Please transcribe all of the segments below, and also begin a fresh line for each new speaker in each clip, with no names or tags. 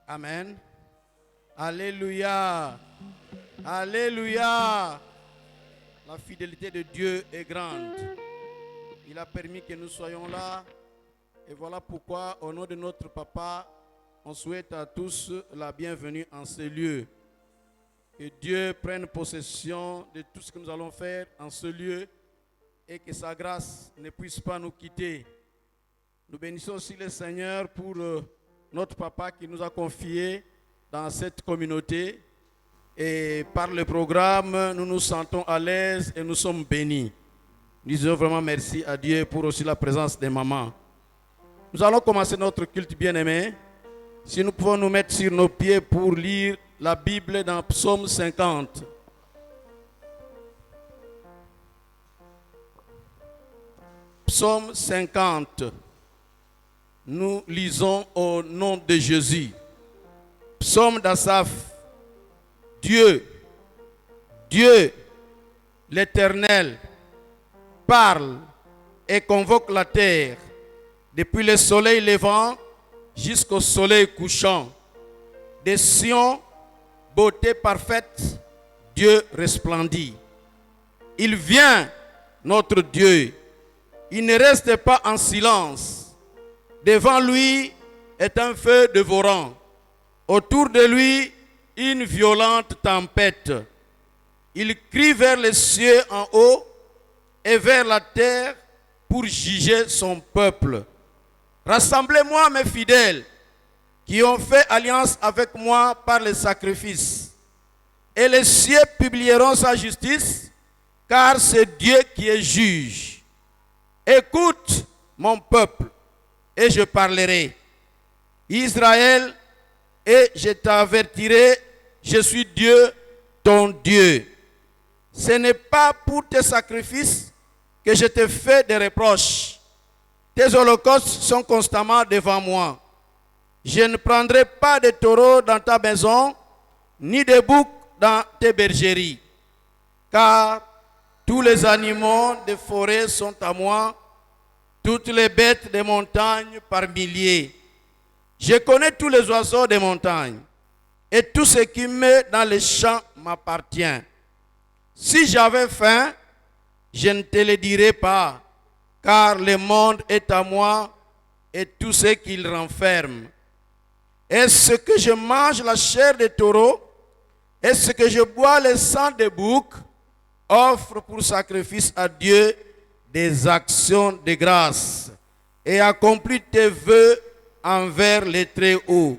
Amen. Alléluia. Alléluia. La fidélité de Dieu est grande. Il a permis que nous soyons là. Et voilà pourquoi, au nom de notre papa, on souhaite à tous la bienvenue en ce lieu. Que Dieu prenne possession de tout ce que nous allons faire en ce lieu et que sa grâce ne puisse pas nous quitter. Nous bénissons aussi le Seigneur pour notre papa qui nous a confié dans cette communauté. Et par le programme, nous nous sentons à l'aise et nous sommes bénis. Nous disons vraiment merci à Dieu pour aussi la présence des mamans. Nous allons commencer notre culte bien-aimé. Si nous pouvons nous mettre sur nos pieds pour lire la Bible dans Psaume 50. Psaume 50. Nous lisons au nom de Jésus. Psaume d'Asaph. Dieu, l'Éternel, parle et convoque la terre depuis le soleil levant jusqu'au soleil couchant. Des Sion, beauté parfaite, Dieu resplendit. Il vient, notre Dieu. Il ne reste pas en silence. Devant lui est un feu dévorant. Autour de lui, une violente tempête. Il crie vers les cieux en haut et vers la terre pour juger son peuple. Rassemblez-moi, mes fidèles, qui ont fait alliance avec moi par les sacrifices. Et les cieux publieront sa justice, car c'est Dieu qui est juge. Écoute, mon peuple, et je parlerai. Israël, et je t'avertirai, je suis Dieu, ton Dieu. Ce n'est pas pour tes sacrifices que je te fais des reproches. Tes holocaustes sont constamment devant moi. Je ne prendrai pas de taureaux dans ta maison, ni de boucs dans tes bergeries. Car tous les animaux des forêts sont à moi, toutes les bêtes des montagnes par milliers. Je connais tous les oiseaux des montagnes, et tout ce qui meurt dans les champs m'appartient. Si j'avais faim, je ne te le dirais pas, car le monde est à moi et tout ce qu'il renferme. Est-ce que je mange la chair des taureaux? Est-ce que je bois le sang des boucs? Offre pour sacrifice à Dieu des actions de grâce et accomplis tes vœux envers les Très-Hauts.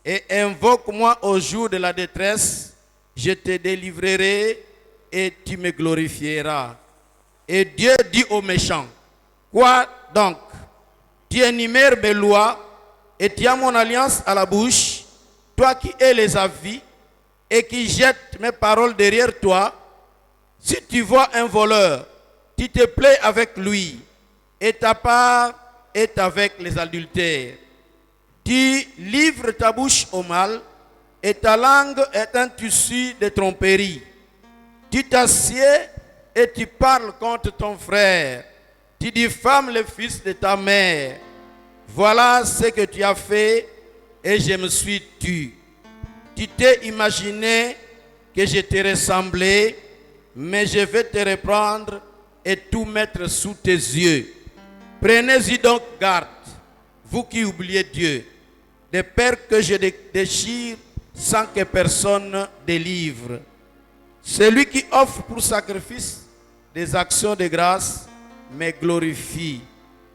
Et invoque-moi au jour de la détresse, je te délivrerai et tu me glorifieras. Et Dieu dit aux méchants, quoi donc? Tu énumères mes lois et tu as mon alliance à la bouche, toi qui es les avis et qui jettes mes paroles derrière toi. Si tu vois un voleur, tu te plais avec lui, et ta part est avec les adultères. Tu livres ta bouche au mal, et ta langue est un tissu de tromperie. Tu t'assieds et tu parles contre ton frère. Tu diffames le fils de ta mère. Voilà ce que tu as fait, et je me suis tu. Tu t'es imaginé que je te ressemblais, mais je vais te reprendre et tout mettre sous tes yeux. Prenez-y donc garde, vous qui oubliez Dieu, de peur que je déchire sans que personne délivre. Celui qui offre pour sacrifice des actions de grâce me glorifie.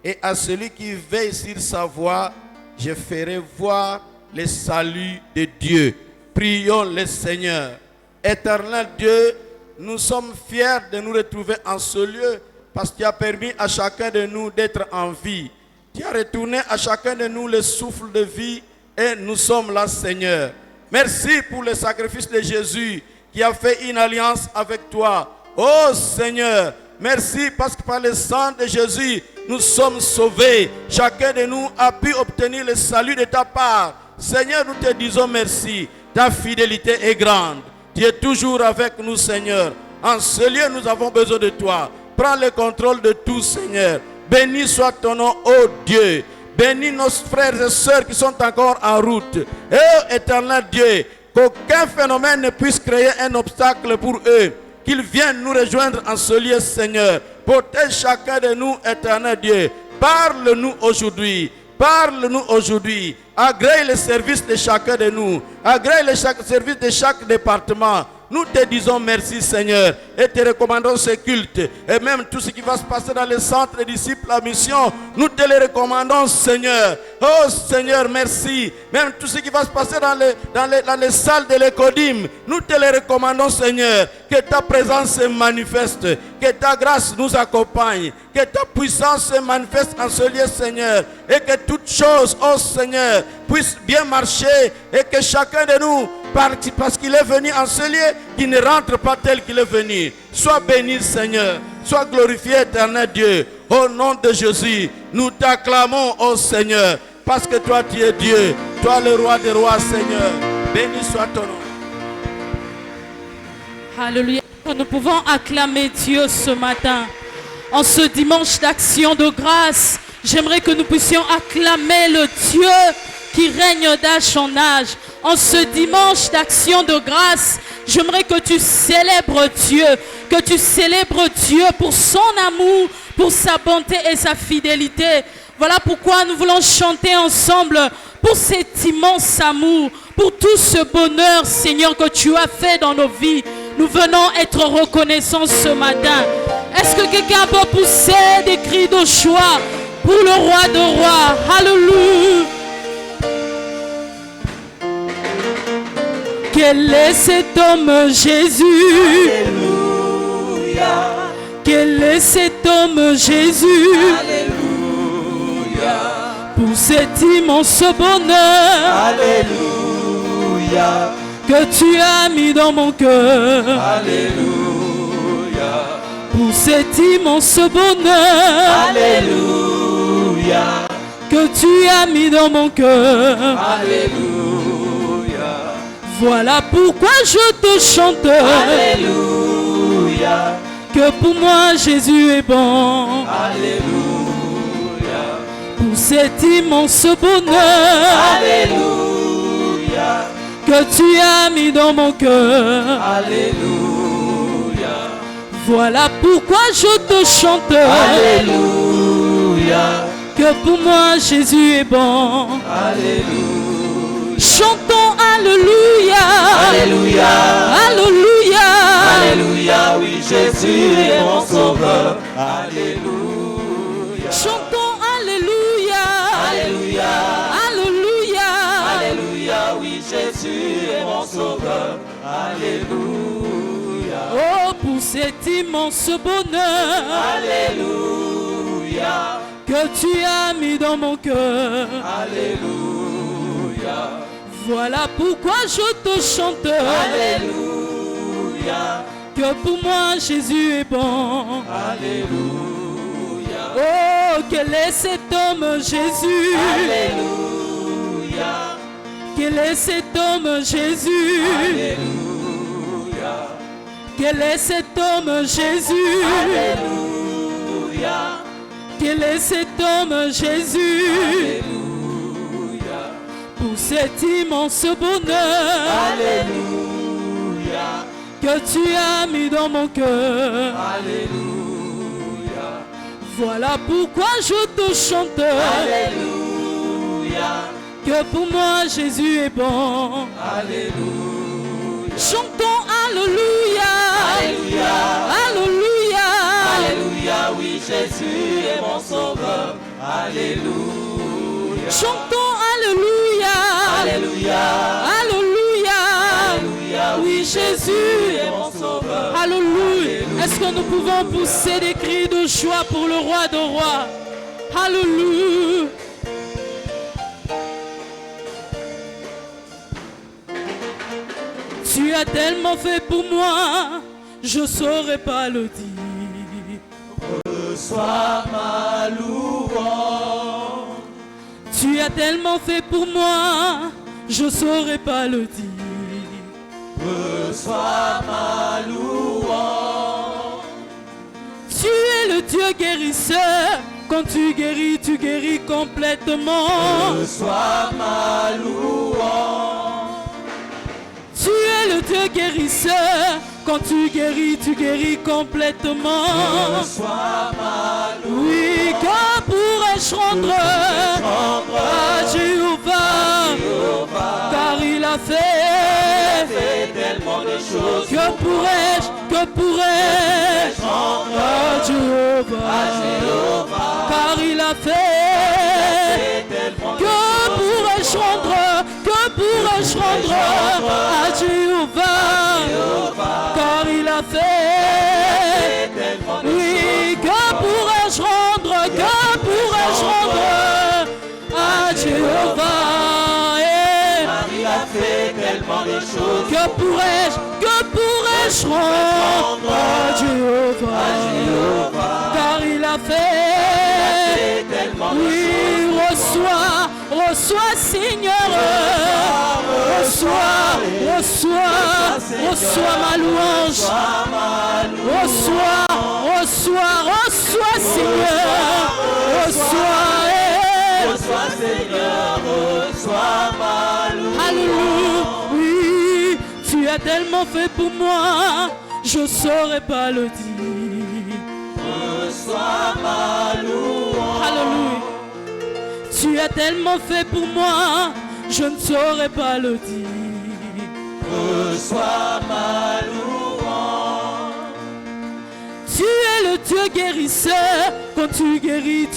Et à celui qui veille sur sa voie, je ferai voir le salut de Dieu. Prions le Seigneur. Éternel Dieu, nous sommes fiers de nous retrouver en ce lieu parce que tu as permis à chacun de nous d'être en vie. Tu as retourné à chacun de nous le souffle de vie et nous sommes là, Seigneur. Merci pour le sacrifice de Jésus qui a fait une alliance avec toi. Oh Seigneur, merci parce que par le sang de Jésus, nous sommes sauvés. Chacun de nous a pu obtenir le salut de ta part. Seigneur, nous te disons merci. Ta fidélité est grande. Tu es toujours avec nous, Seigneur. En ce lieu, nous avons besoin de toi. Prends le contrôle de tout, Seigneur. Béni soit ton nom, ô Dieu. Bénis nos frères et sœurs qui sont encore en route. Et éternel Dieu, qu'aucun phénomène ne puisse créer un obstacle pour eux. Qu'ils viennent nous rejoindre en ce lieu, Seigneur. Protège chacun de nous, éternel Dieu. Parle-nous aujourd'hui. Parle-nous aujourd'hui. Agrée le service de chacun de nous. Agrée le service de chaque département. Nous te disons merci, Seigneur, et te recommandons ce culte. Et même tout ce qui va se passer dans le centre des disciples, la mission, nous te le recommandons, Seigneur. Oh Seigneur, merci. Même tout ce qui va se passer dans les salles de l'écodim, nous te le recommandons, Seigneur. Que ta présence se manifeste, que ta grâce nous accompagne, que ta puissance se manifeste en ce lieu, Seigneur. Et que toutes choses, oh Seigneur, puissent bien marcher. Et que chacun de nous, parce qu'il est venu en ce lieu, qui ne rentre pas tel qu'il est venu. Sois béni, Seigneur. Sois glorifié, éternel Dieu. Au nom de Jésus, nous t'acclamons, ô Seigneur, parce que toi, tu es Dieu. Toi, le roi des rois, Seigneur. Béni soit ton nom.
Alléluia. Nous pouvons acclamer Dieu ce matin. En ce dimanche d'action de grâce, j'aimerais que nous puissions acclamer le Dieu qui règne d'âge en âge. En ce dimanche d'action de grâce, j'aimerais que tu célèbres Dieu, que tu célèbres Dieu pour son amour, pour sa bonté et sa fidélité. Voilà pourquoi nous voulons chanter ensemble pour cet immense amour, pour tout ce bonheur, Seigneur, que tu as fait dans nos vies. Nous venons être reconnaissants ce matin. Est-ce que quelqu'un peut pousser des cris de joie pour le roi de rois? Alléluia. Quel est cet homme Jésus?
Alléluia.
Quel est cet homme Jésus?
Alléluia.
Pour cet immense bonheur
Alléluia.
que tu as mis dans mon cœur.
Alléluia.
Pour cet immense bonheur
Alléluia.
que tu as mis dans mon cœur.
Alléluia.
Voilà pourquoi je te chante.
Alléluia.
Que pour moi Jésus est bon.
Alléluia.
Pour cet immense bonheur
Alléluia.
que tu as mis dans mon cœur.
Alléluia.
Voilà pourquoi je te chante.
Alléluia.
Que pour moi Jésus est bon.
Alléluia.
Chantons Alléluia.
Alléluia.
Alléluia.
Alléluia. Oui, Jésus est mon sauveur. Alléluia.
Chantons Alléluia.
Alléluia.
Alléluia.
Alléluia. Oui, Jésus est mon sauveur. Alléluia.
Oh, pour cet immense bonheur
Alléluia.
que tu as mis dans mon cœur.
Alléluia.
Voilà pourquoi je te chante.
Alléluia.
Que pour moi Jésus est bon.
Alléluia.
Oh, quel est cet homme Jésus?
Alléluia.
Quel est cet homme Jésus?
Alléluia.
Quel est cet homme Jésus?
Alléluia.
Quel est cet homme Jésus?
Alléluia.
Pour cet immense bonheur
Alléluia.
que tu as mis dans mon cœur.
Alléluia.
Voilà pourquoi je te chante.
Alléluia.
Que pour moi Jésus est bon.
Alléluia.
Chantons Alléluia.
Alléluia.
Alléluia.
Alléluia. Oui, Jésus est mon sauveur. Alléluia.
Chantons Alléluia.
Alléluia.
Alléluia.
Alléluia.
Oui, Jésus
est mon sauveur.
Alléluia. Est-ce que nous pouvons pousser des cris de joie pour le roi de rois? Alléluia. Tu as tellement fait pour moi, je saurais pas le dire.
Reçois ma louange.
Tu as tellement fait pour moi, je saurais pas le dire.
Reçois ma louange.
Tu es le Dieu guérisseur, Quand tu guéris complètement.
Reçois ma louange.
Tu es le Dieu guérisseur. Quand tu guéris complètement.
Reçois ma louange.
Oui, que pourrais-je rendre à Jéhovah, car il a fait
Tellement de choses.
que pourrais-je
Rendre
à Jéhovah, car il a fait
tellement de
que pourrais-je rendre à Jéhovah, car il a fait oui, que pourrais-je rendre à Jéhovah
Il a fait tellement de choses.
que pourrais-je rendre à Jéhovah car il a fait
Tellement de
oui, reçois Seigneur, reçois ma louange, reçois Seigneur,
Reçois Seigneur, reçois ma louange.
Alléluia, oui, tu as tellement fait pour moi, je saurais pas le dire.
Reçois ma louange.
Alléluia. Tu as tellement fait pour moi, je ne saurais pas le dire.
Reçois ma louange.
Tu es le Dieu guérisseur, quand tu guéris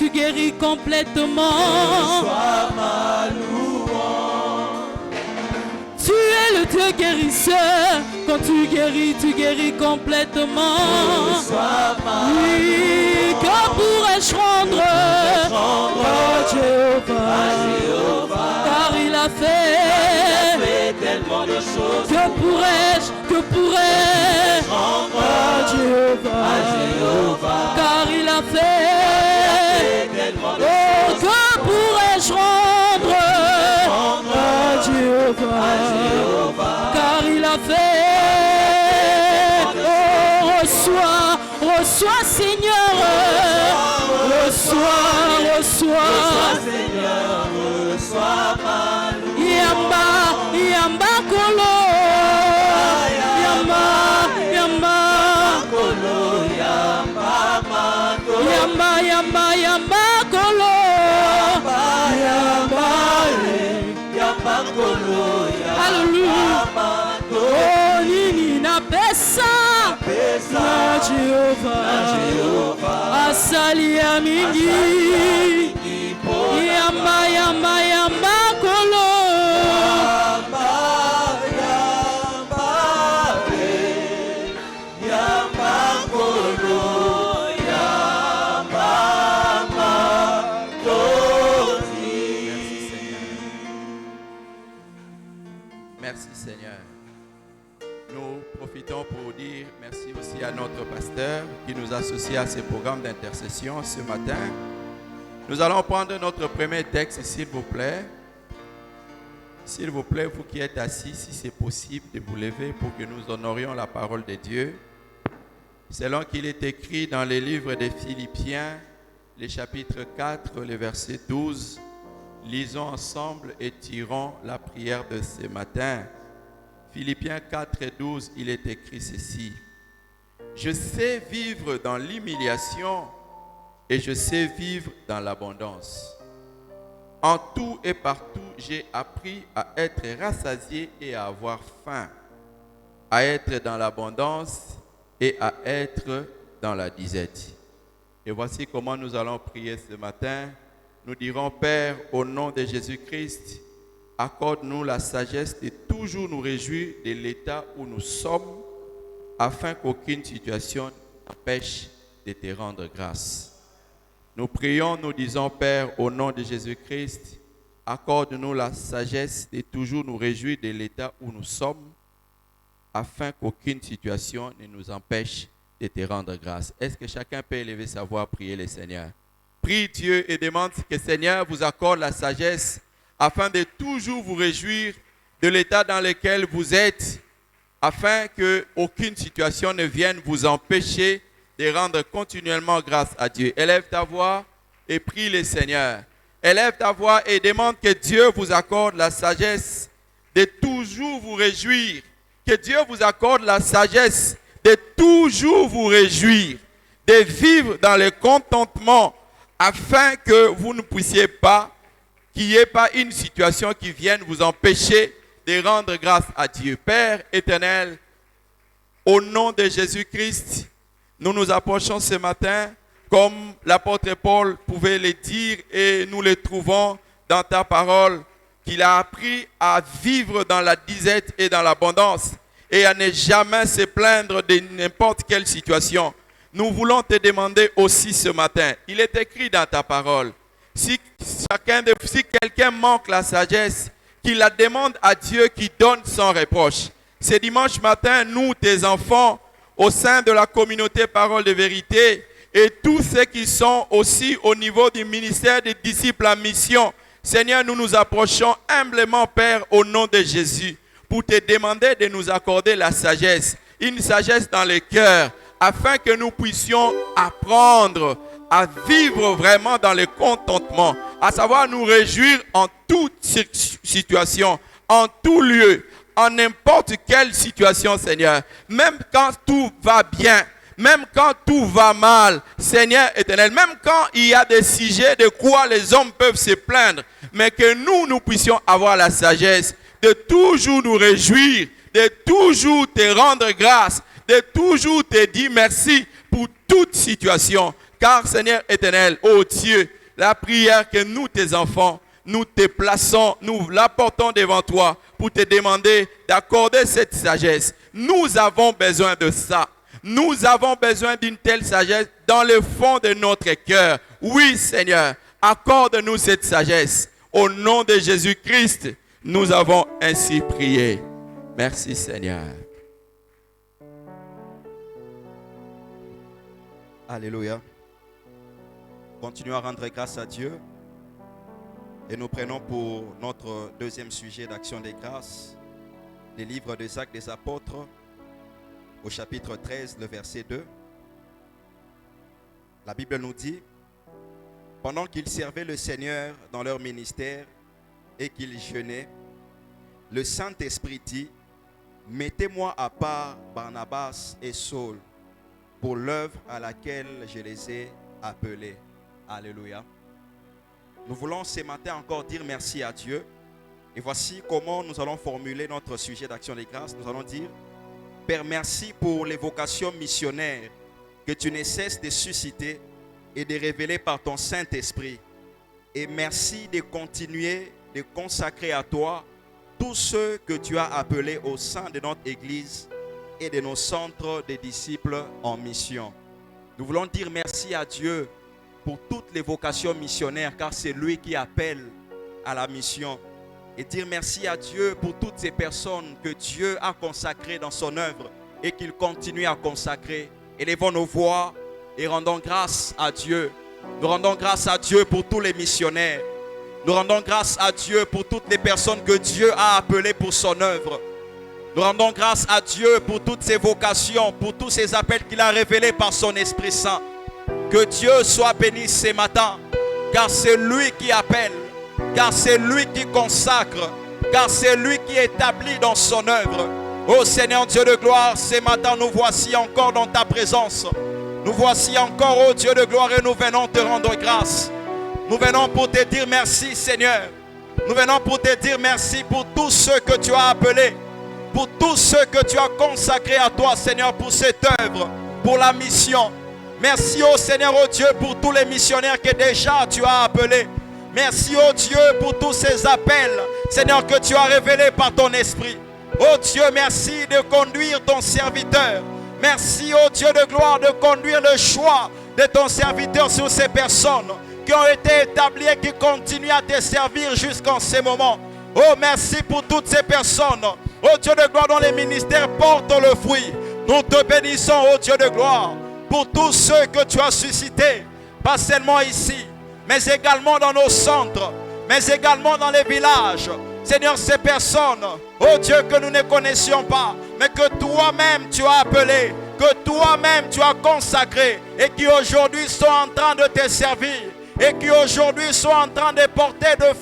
complètement.
Reçois ma louange.
Tu es le Dieu guérisseur, quand tu guéris complètement.
Reçois ma
oui, que pourrais-je rendre à Jéhovah, car il a fait
tellement de choses.
que pourrais-je à Jéhovah, car il a fait
Tellement de
oh, que pourrais-je rendre à Jéhovah, car il a fait oh, reçois Seigneur, reçois
Seigneur, reçois ma louange.
Yamba kolo
Kolo, yamba, makolo,
Yamba kolo
yamba, kolo,
Alléluia.
makolo.
Oh nini na pesa
Pesa
na Jéhovah asali ya mingi Yamba kolo
Merci Seigneur. Nous profitons pour dire merci aussi à notre pasteur qui nous associe à ce programme d'intercession ce matin. Nous allons prendre notre premier texte, s'il vous plaît. S'il vous plaît, vous qui êtes assis, si c'est possible de vous lever pour que nous honorions la parole de Dieu. Selon qu'il est écrit dans les livres des Philippiens, le chapitre 4, le verset 12, lisons ensemble et tirons la prière de ce matin. Philippiens 4 et 12, il est écrit ceci. Je sais vivre dans l'humiliation et je sais vivre dans l'abondance. En tout et partout, j'ai appris à être rassasié et à avoir faim, à être dans l'abondance et à être dans la disette. Et voici comment nous allons prier ce matin. Nous dirons, Père, au nom de Jésus-Christ, accorde-nous la sagesse de toujours nous réjouir de l'état où nous sommes, afin qu'aucune situation n'empêche de te rendre grâce. Nous prions, nous disons, Père, au nom de Jésus-Christ, accorde-nous la sagesse de toujours nous réjouir de l'état où nous sommes, afin qu'aucune situation ne nous empêche de te rendre grâce. Est-ce que chacun peut élever sa voix, prier le Seigneur? Prie Dieu et demande que le Seigneur vous accorde la sagesse afin de toujours vous réjouir de l'état dans lequel vous êtes, afin qu'aucune situation ne vienne vous empêcher de rendre continuellement grâce à Dieu. Élève ta voix, et prie le Seigneur. Élève ta voix et demande que Dieu vous accorde la sagesse de toujours vous réjouir. Que Dieu vous accorde la sagesse de toujours vous réjouir, de vivre dans le contentement, afin que vous ne puissiez pas, qu'il n'y ait pas une situation qui vienne vous empêcher de rendre grâce à Dieu. Père éternel, au nom de Jésus-Christ, nous nous approchons ce matin, comme l'apôtre Paul pouvait le dire, et nous le trouvons dans ta parole, qu'il a appris à vivre dans la disette et dans l'abondance, et à ne jamais se plaindre de n'importe quelle situation. Nous voulons te demander aussi ce matin, il est écrit dans ta parole, si quelqu'un manque la sagesse, qu'il la demande à Dieu qui donne sans reproche. Ce dimanche matin, nous, tes enfants, au sein de la communauté Parole de Vérité, et tous ceux qui sont aussi au niveau du ministère des disciples en mission, Seigneur, nous nous approchons humblement, Père, au nom de Jésus, pour te demander de nous accorder la sagesse, une sagesse dans le cœur, afin que nous puissions apprendre à vivre vraiment dans le contentement, à savoir nous réjouir en toute situation, en tout lieu, en n'importe quelle situation, Seigneur. Même quand tout va bien, même quand tout va mal, Seigneur éternel, même quand il y a des sujets de quoi les hommes peuvent se plaindre, mais que nous puissions avoir la sagesse de toujours nous réjouir, de toujours te rendre grâce, de toujours te dire merci pour toute situation. Car Seigneur éternel, ô Dieu, la prière que nous, tes enfants, nous te plaçons, nous l'apportons devant toi pour te demander d'accorder cette sagesse. Nous avons besoin de ça. Nous avons besoin d'une telle sagesse dans le fond de notre cœur. Oui, Seigneur, accorde-nous cette sagesse. Au nom de Jésus-Christ, nous avons ainsi prié. Merci, Seigneur.
Alléluia. Continuons à rendre grâce à Dieu. Et nous prenons pour notre deuxième sujet d'action des grâces les livres des Actes des Apôtres au chapitre 13, le verset 2. La Bible nous dit: pendant qu'ils servaient le Seigneur dans leur ministère et qu'ils jeûnaient, le Saint-Esprit dit: mettez-moi à part Barnabas et Saul pour l'œuvre à laquelle je les ai appelés. Alléluia. Nous voulons ce matin encore dire merci à Dieu. Et voici comment nous allons formuler notre sujet d'action des grâces. Nous allons dire: Père, merci pour les vocations missionnaires que tu ne cesses de susciter et de révéler par ton Saint-Esprit. Et merci de continuer de consacrer à toi tous ceux que tu as appelés au sein de notre Église et de nos centres de disciples en mission. Nous voulons dire merci à Dieu pour toutes les vocations missionnaires, car c'est lui qui appelle à la mission. Et dire merci à Dieu pour toutes ces personnes que Dieu a consacrées dans son œuvre et qu'il continue à consacrer. Élevons nos voix et rendons grâce à Dieu. Nous rendons grâce à Dieu pour tous les missionnaires. Nous rendons grâce à Dieu pour toutes les personnes que Dieu a appelées pour son œuvre. Nous rendons grâce à Dieu pour toutes ces vocations, pour tous ces appels qu'il a révélés par son Esprit Saint. Que Dieu soit béni ce matin, car c'est lui qui appelle, car c'est lui qui consacre, car c'est lui qui établit dans son œuvre. Ô Seigneur Dieu de gloire, ce matin nous voici encore dans ta présence. Nous voici encore, ô Dieu de gloire, et nous venons te rendre grâce. Nous venons pour te dire merci, Seigneur. Nous venons pour te dire merci pour tous ceux que tu as appelés, pour tous ceux que tu as consacrés à toi, Seigneur, pour cette œuvre, pour la mission. Merci, ô Seigneur, ô Dieu, pour tous les missionnaires que déjà tu as appelés. Merci, ô Dieu, pour tous ces appels, Seigneur, que tu as révélés par ton esprit. Ô Dieu, merci de conduire ton serviteur. Merci, ô Dieu de gloire, de conduire le choix de ton serviteur sur ces personnes qui ont été établies et qui continuent à te servir jusqu'en ces moments. Oh, merci pour toutes ces personnes, ô Dieu de gloire, dont les ministères portent le fruit. Nous te bénissons, ô Dieu de gloire, pour tous ceux que tu as suscités, pas seulement ici, mais également dans nos centres, mais également dans les villages. Seigneur, ces personnes, ô Dieu, que nous ne connaissions pas, mais que toi-même tu as appelé, que toi-même tu as consacré et qui aujourd'hui sont en train de te servir. et qui aujourd'hui sont en train de porter de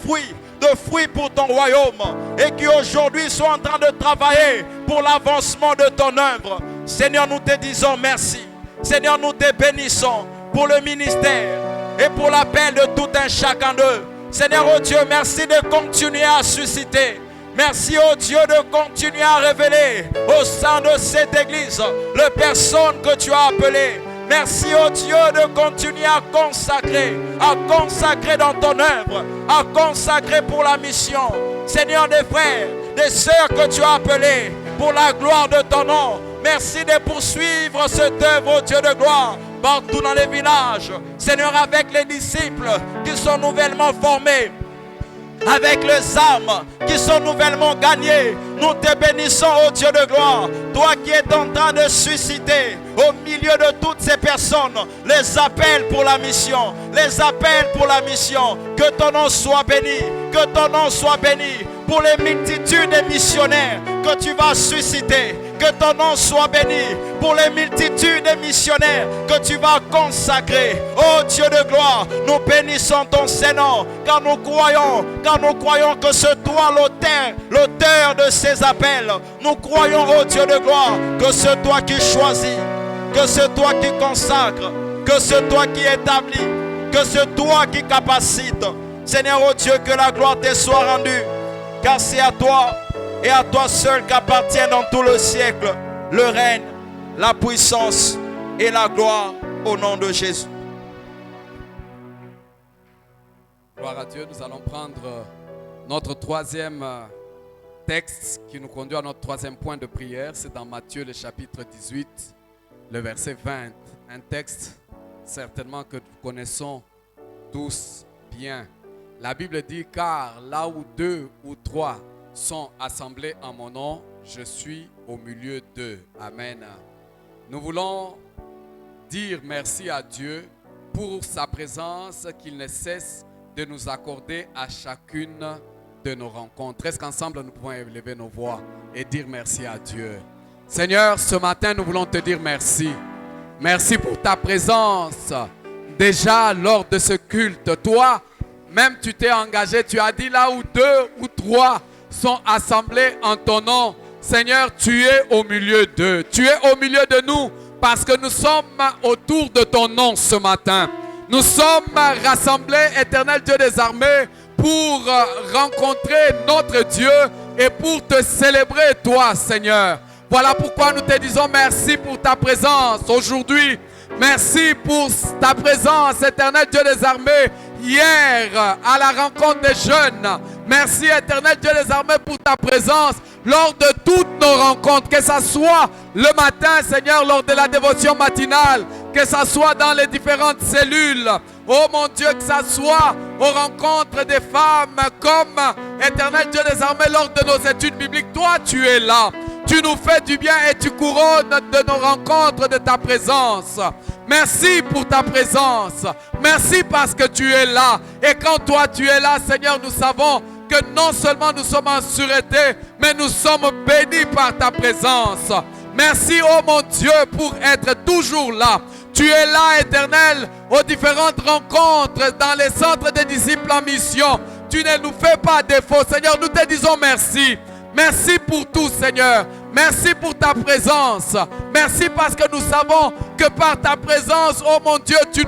fruits pour ton royaume, et qui aujourd'hui sont en train de travailler pour l'avancement de ton œuvre. Seigneur, nous te disons merci. Seigneur, nous te bénissons pour le ministère et pour l'appel de tout un chacun d'eux. Seigneur, oh Dieu, merci de continuer à susciter. Merci, oh Dieu, de continuer à révéler au sein de cette église les personnes que tu as appelées. Merci, oh Dieu, de continuer à consacrer dans ton œuvre, à consacrer pour la mission. Seigneur, des frères, des sœurs que tu as appelés pour la gloire de ton nom. Merci de poursuivre cette œuvre, oh Dieu de gloire, partout dans les villages. Seigneur, avec les disciples qui sont nouvellement formés, avec les âmes qui sont nouvellement gagnées, nous te bénissons, ô Dieu de gloire. Toi qui es en train de susciter au milieu de toutes ces personnes les appels pour la mission, les appels pour la mission. Que ton nom soit béni, que ton nom soit béni pour les multitudes de missionnaires que tu vas susciter. Que ton nom soit béni pour les multitudes de missionnaires que tu vas consacrer. Oh Dieu de gloire, nous bénissons ton Saint-Nom, car nous croyons que c'est toi l'auteur de ces appels. Nous croyons, oh Dieu de gloire, que c'est toi qui choisis, que c'est toi qui consacres, que c'est toi qui établis, que c'est toi qui capacites. Seigneur, oh Dieu, que la gloire te soit rendue, car c'est à toi et à toi seul qu'appartient dans tout le siècle le règne, la puissance et la gloire au nom de Jésus.
Gloire à Dieu, nous allons prendre notre troisième texte qui nous conduit à notre troisième point de prière. C'est dans Matthieu le chapitre 18, le verset 20. Un texte certainement que nous connaissons tous bien. La Bible dit, car là où 2 ou 3 sont assemblés en mon nom, je suis au milieu d'eux. Amen. Nous voulons dire merci à Dieu pour sa présence qu'il ne cesse de nous accorder à chacune de nos rencontres. Est-ce qu'ensemble nous pouvons élever nos voix et dire merci à Dieu? Seigneur, ce matin nous voulons te dire merci. Merci pour ta présence déjà lors de ce culte. Toi, même tu t'es engagé, tu as dit là où 2 ou 3 sont assemblés en ton nom. Seigneur, tu es au milieu d'eux. Tu es au milieu de nous parce que nous sommes autour de ton nom ce matin. Nous sommes rassemblés, Éternel Dieu des armées, pour rencontrer notre Dieu et pour te célébrer toi, Seigneur. Voilà pourquoi nous te disons merci pour ta présence aujourd'hui. Merci pour ta présence, Éternel Dieu des armées, hier à la rencontre des jeunes. Merci, Éternel Dieu des armées, pour ta présence lors de toutes nos rencontres, que ce soit le matin, Seigneur, lors de la dévotion matinale, que ce soit dans les différentes cellules. Oh mon Dieu, que ce soit aux rencontres des femmes, comme, Éternel Dieu des armées, lors de nos études bibliques. Toi, tu es là. Tu nous fais du bien et tu couronnes de nos rencontres de ta présence. Merci pour ta présence. Merci parce que tu es là. Et quand toi tu es là, Seigneur, nous savons que non seulement nous sommes en sûreté, mais nous sommes bénis par ta présence. Merci, oh mon Dieu, pour être toujours là. Tu es là, Éternel, aux différentes rencontres dans les centres des disciples en mission. Tu ne nous fais pas défaut. Seigneur, nous te disons merci. Merci pour tout, Seigneur. Merci pour ta présence. Merci parce que nous savons que par ta présence, oh mon Dieu, tu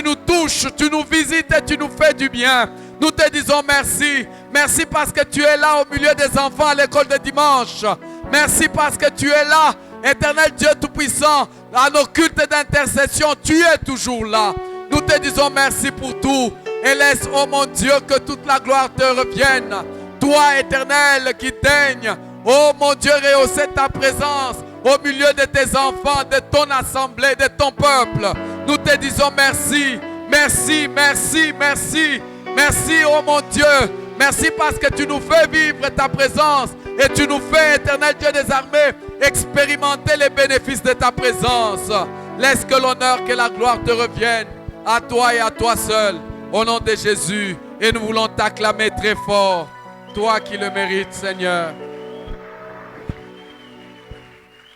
nous touches, tu nous visites et tu nous fais du bien. Nous te disons merci. Merci parce que tu es là au milieu des enfants à l'école de dimanche. Merci parce que tu es là, Éternel Dieu Tout-Puissant, à nos cultes d'intercession. Tu es toujours là. Nous te disons merci pour tout. Et laisse, oh mon Dieu, que toute la gloire te revienne. Toi, Éternel, qui daignes, oh mon Dieu, rehausser ta présence au milieu de tes enfants, de ton assemblée, de ton peuple. Nous te disons merci, merci, merci, merci. Merci, oh mon Dieu. Merci parce que tu nous fais vivre ta présence et tu nous fais, Éternel Dieu des armées, expérimenter les bénéfices de ta présence. Laisse que l'honneur, que la gloire te revienne à toi et à toi seul, au nom de Jésus. Et nous voulons t'acclamer très fort. Toi qui le mérites, Seigneur.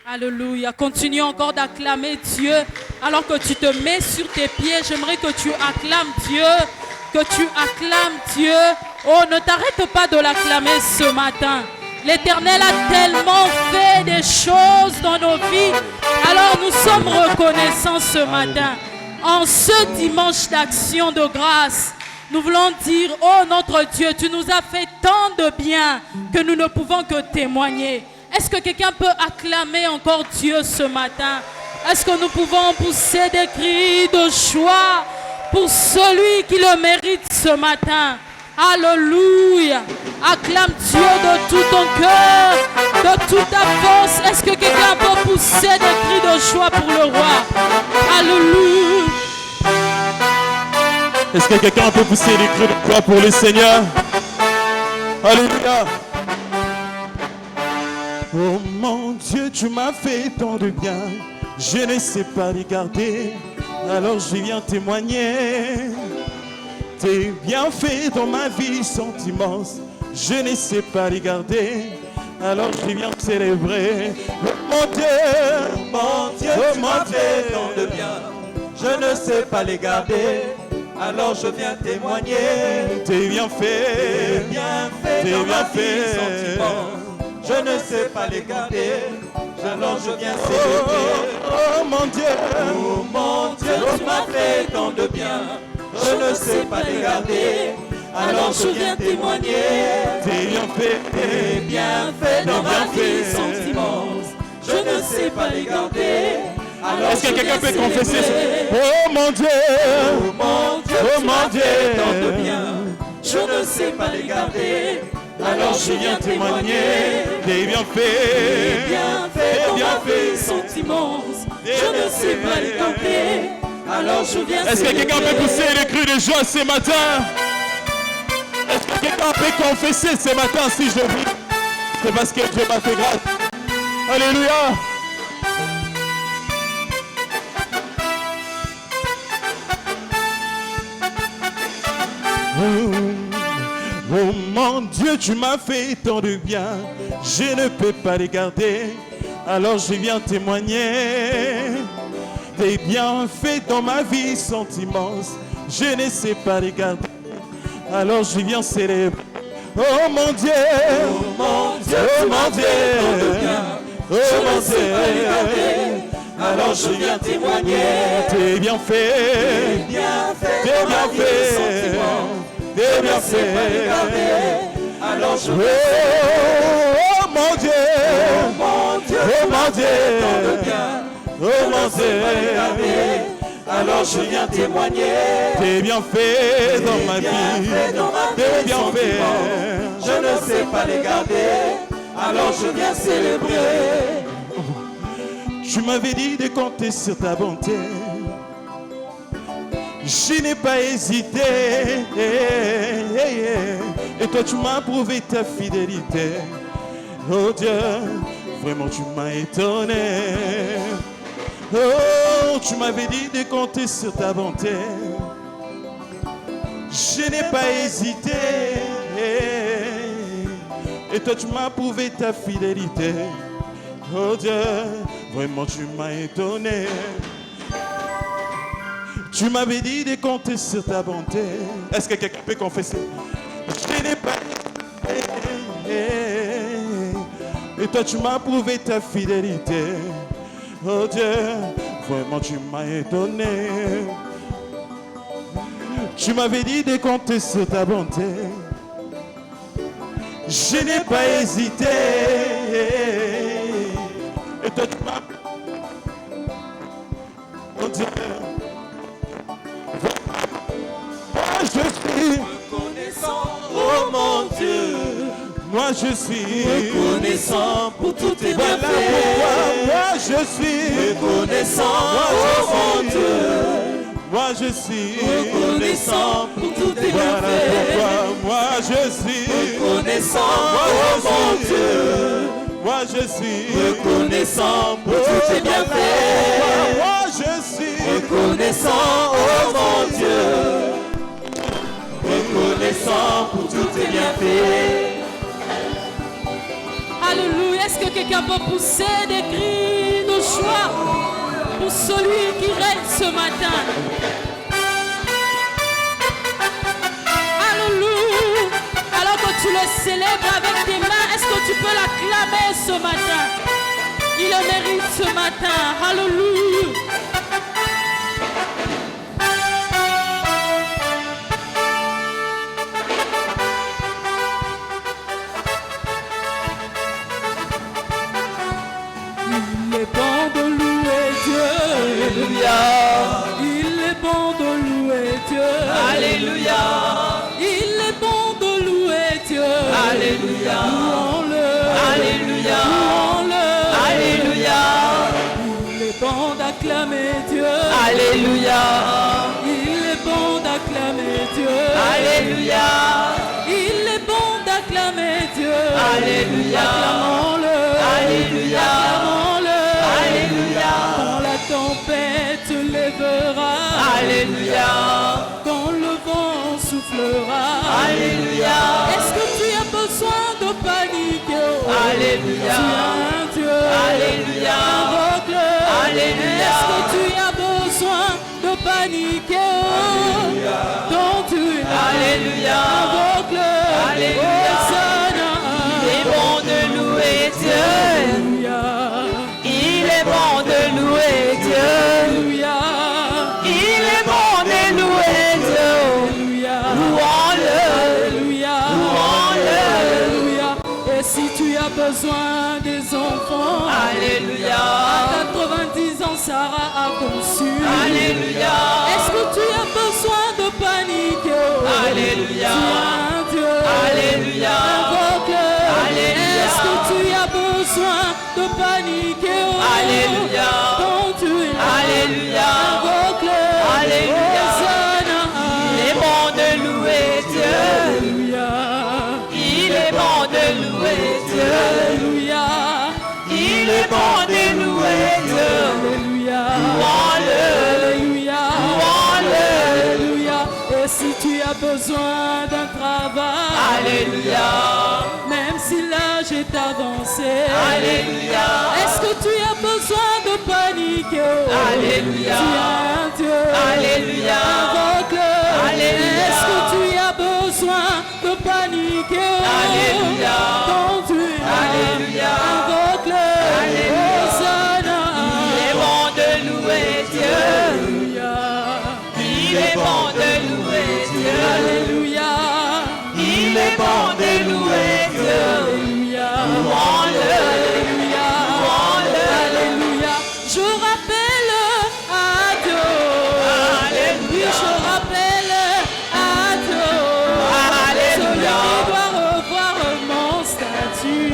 Alléluia. Continuons encore d'acclamer Dieu Alors que tu te mets sur tes pieds, j'aimerais que tu acclames Dieu, que tu acclames Dieu. Oh, ne t'arrête pas de l'acclamer ce matin. L'Éternel a tellement fait des choses dans nos vies. Alors nous sommes reconnaissants ce matin. En ce dimanche d'action de grâce, nous voulons dire, oh notre Dieu, tu nous as fait tant de bien que nous ne pouvons que témoigner. Est-ce que quelqu'un peut acclamer encore Dieu ce matin? Est-ce que nous pouvons pousser des cris de joie pour celui qui le mérite ce matin? Alléluia! Acclame Dieu de tout ton cœur, de toute ta force. Est-ce que quelqu'un peut pousser des cris de joie pour le roi? Alléluia!
Est-ce que quelqu'un peut pousser des cris de joie pour le Seigneur? Alléluia! Oh mon Dieu, tu m'as fait tant de bien, je ne sais pas les garder, alors je viens témoigner. Tes bienfaits dans ma vie sont immenses, je ne sais pas les garder, alors je viens célébrer. Oh mon Dieu,
tu m'as fait tant de bien, je ne sais pas les garder, alors je viens témoigner.
tes bienfaits,
Tes bienfaits dans ma vie sont immenses, je ne sais pas les garder, alors je viens célébrer.
oh mon Dieu,
Oh mon Dieu, tu m'as fait tant de bien, je ne sais pas les garder, alors je viens témoigner.
tes bienfaits,
Tes bienfaits dans ma vie sont immenses, je ne sais pas les garder, alors
est-ce que
je
quelqu'un
viens
peut confesser
célébrer.
oh mon Dieu,
Oh mon Dieu,
oh
tu
mon
m'as
Dieu,
fait tant de bien, je ne sais pas les garder, alors je viens témoigner.
tes bienfaits,
Bienfaits dans ma vie sont immenses, je ne sais pas les garder, alors je viens
est-ce que quelqu'un peut
célébrer.
pousser les cris de joie ce matin? Est-ce que quelqu'un peut confesser ce matin si je vis? C'est parce que Dieu m'a fait grâce. Alléluia. Oh mon Dieu, tu m'as fait tant de bien, je ne peux pas les garder, alors je viens témoigner. Tes bienfaits dans ma vie sont immenses, je ne sais pas les garder, alors je viens célébrer. Oh mon Dieu,
Oh mon Dieu,
oh
tu m'as
mon Dieu,
fait tant de bien,
oh
je
mon
ne sais pas les
Dieu,
garder, alors je viens témoigner.
tes bienfaits,
Bienfaits
tes
dans ma vie sont
bienfaits,
immenses,
tes
je ne sais pas les
bienfaits.
garder, alors je viens
Oh mon Dieu,
Mon Dieu,
oh
tu
mon
m'as
Dieu,
fait tant de bien,
oh
je
mon
ne sais pas les
Dieu,
garder, alors je viens témoigner.
tes bienfaits dans ma
Bienfaits
vie,
dans ma
tes
vie sont
bienfaits.
immenses, je ne sais pas les garder, alors je viens célébrer.
Tu m'avais dit de compter sur ta bonté, je n'ai pas hésité, et toi tu m'as prouvé ta fidélité. Oh Dieu, vraiment tu m'as étonné. Oh, tu m'avais dit de compter sur ta bonté, je n'ai pas hésité, et toi tu m'as prouvé ta fidélité. Oh Dieu, vraiment tu m'as étonné. Tu m'avais dit de compter sur ta bonté. Est-ce que quelqu'un peut confesser? Je n'ai pas hésité, et toi tu m'as prouvé ta fidélité. Oh Dieu, vraiment tu m'as étonné. Tu m'avais dit de compter sur ta bonté, je n'ai pas hésité, et toi tu m'as... Oh Dieu, moi je suis,
Reconnaissant, oh mon Dieu,
moi je suis,
reconnaissant pour tous tes
voilà
bienfaits.
pourquoi moi je suis,
Reconnaissant,
moi
oh mon
je suis,
Dieu,
moi je suis,
reconnaissant pour tous tes
voilà
bienfaits.
pourquoi moi je suis,
Reconnaissant, oh mon Dieu,
moi je suis,
reconnaissant pour tous tes bienfaits.
moi je suis,
Reconnaissant, oh mon Dieu, reconnaissant pour tous tes bienfaits.
Alléluia. Est-ce que quelqu'un peut pousser des cris de joie? pour celui qui règne ce matin. Alléluia. Alors que tu le célèbres avec tes mains, est-ce que tu peux l'acclamer ce matin? Il le mérite ce matin. Alléluia. Il est bon de louer Dieu.
Alléluia.
Il est bon de louer Dieu.
Alléluia.
Il est bon de louer Dieu.
Alléluia.
Louons-le.
Alléluia.
Louons-le.
Alléluia.
Il est bon d'acclamer Dieu.
Alléluia.
Il est bon d'acclamer Dieu.
Alléluia.
Il est bon d'acclamer Dieu.
Alléluia.
Acclamons-le.
Alléluia.
Acclamons-le.
Alléluia.
Quand la tempête lèvera.
Alléluia.
Quand le vent soufflera.
Alléluia.
Est-ce que tu as besoin de paniquer?
Alléluia.
Tu as un Dieu.
Alléluia.
Invoque-le.
Alléluia.
Est-ce que tu as besoin de paniquer? Ton Dieu.
Alléluia.
Invoque-le.
Alléluia.
Hosanna.
Il est bon de louer Dieu.
Alléluia.
Il est bon de louer Dieu.
Alléluia.
Il est bon de louer Dieu.
Alléluia.
Louons-le.
Alléluia.
Louons-le.
Alléluia. Et si tu as besoin des enfants,
Alléluia.
à 90 ans, Sarah a conçu.
Alléluia.
Est-ce que tu as besoin de paniquer?
Alléluia.
Tu as un Dieu.
Alléluia.
Invoque-le.
Alléluia.
Est-ce que tu as besoin de paniquer?
Alléluia.
Ton Dieu.
Alléluia.
Invoque-le.
Alléluia.
Hosanna.
Il est bon de louer Dieu.
Alléluia.
Il est bon de louer Dieu.
Alléluia.
Il est bon de louer Dieu.
Alléluia.
Louons-le.
Alléluia.
Louons-le.
Alléluia. Et si tu as besoin d'un travail,
Alléluia.
même si l'âge est avancé,
Alléluia.
est-ce que tu as besoin de paniquer?
Alléluia.
Tu as un Dieu.
Alléluia.
Invoque-le.
Alléluia.
Est-ce que tu as besoin de paniquer?
Alléluia.
Ton Dieu.
Alléluia.
Invoque-le.
Alléluia.
Hosanna.
Il est bon de louer Dieu.
Alléluia.
Il est bon de louer Dieu.
Alléluia.
Il est bon de louer Dieu.
Alléluia.
Louons-le.
Alléluia.
Louons-le.
Alléluia. Je rappelle à Dieu.
Alléluia.
Oui, je rappelle à Dieu.
Alléluia.
Celui qui doit revoir mon statut.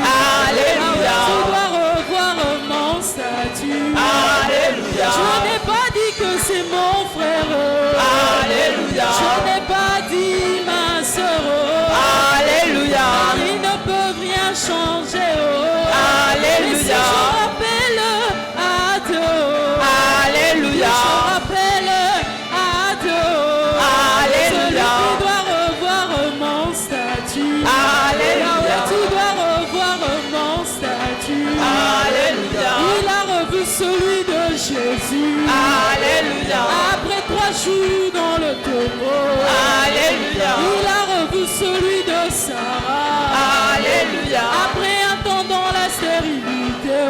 Alléluia.
Tu dois revoir mon statut.
Alléluia.
Je n'ai pas dit que c'est mon frère.
Alléluia.
Je n'ai pas dit ma soeur.
Alléluia.
Ils ne peuvent rien changer.
Alléluia.
Et si je rappelle à Dieu.
Alléluia.
Je rappelle à Dieu.
Alléluia.
Celui qui doit revoir mon statut.
Alléluia.
Yahweh, tu dois revoir mon statut.
Alléluia.
Il a revu celui de Jésus.
Alléluia.
Après 3 jours dans le tombeau.
Alléluia.
Il a revu celui de Sarah.
Alléluia.
Après un temps dans la stérilité.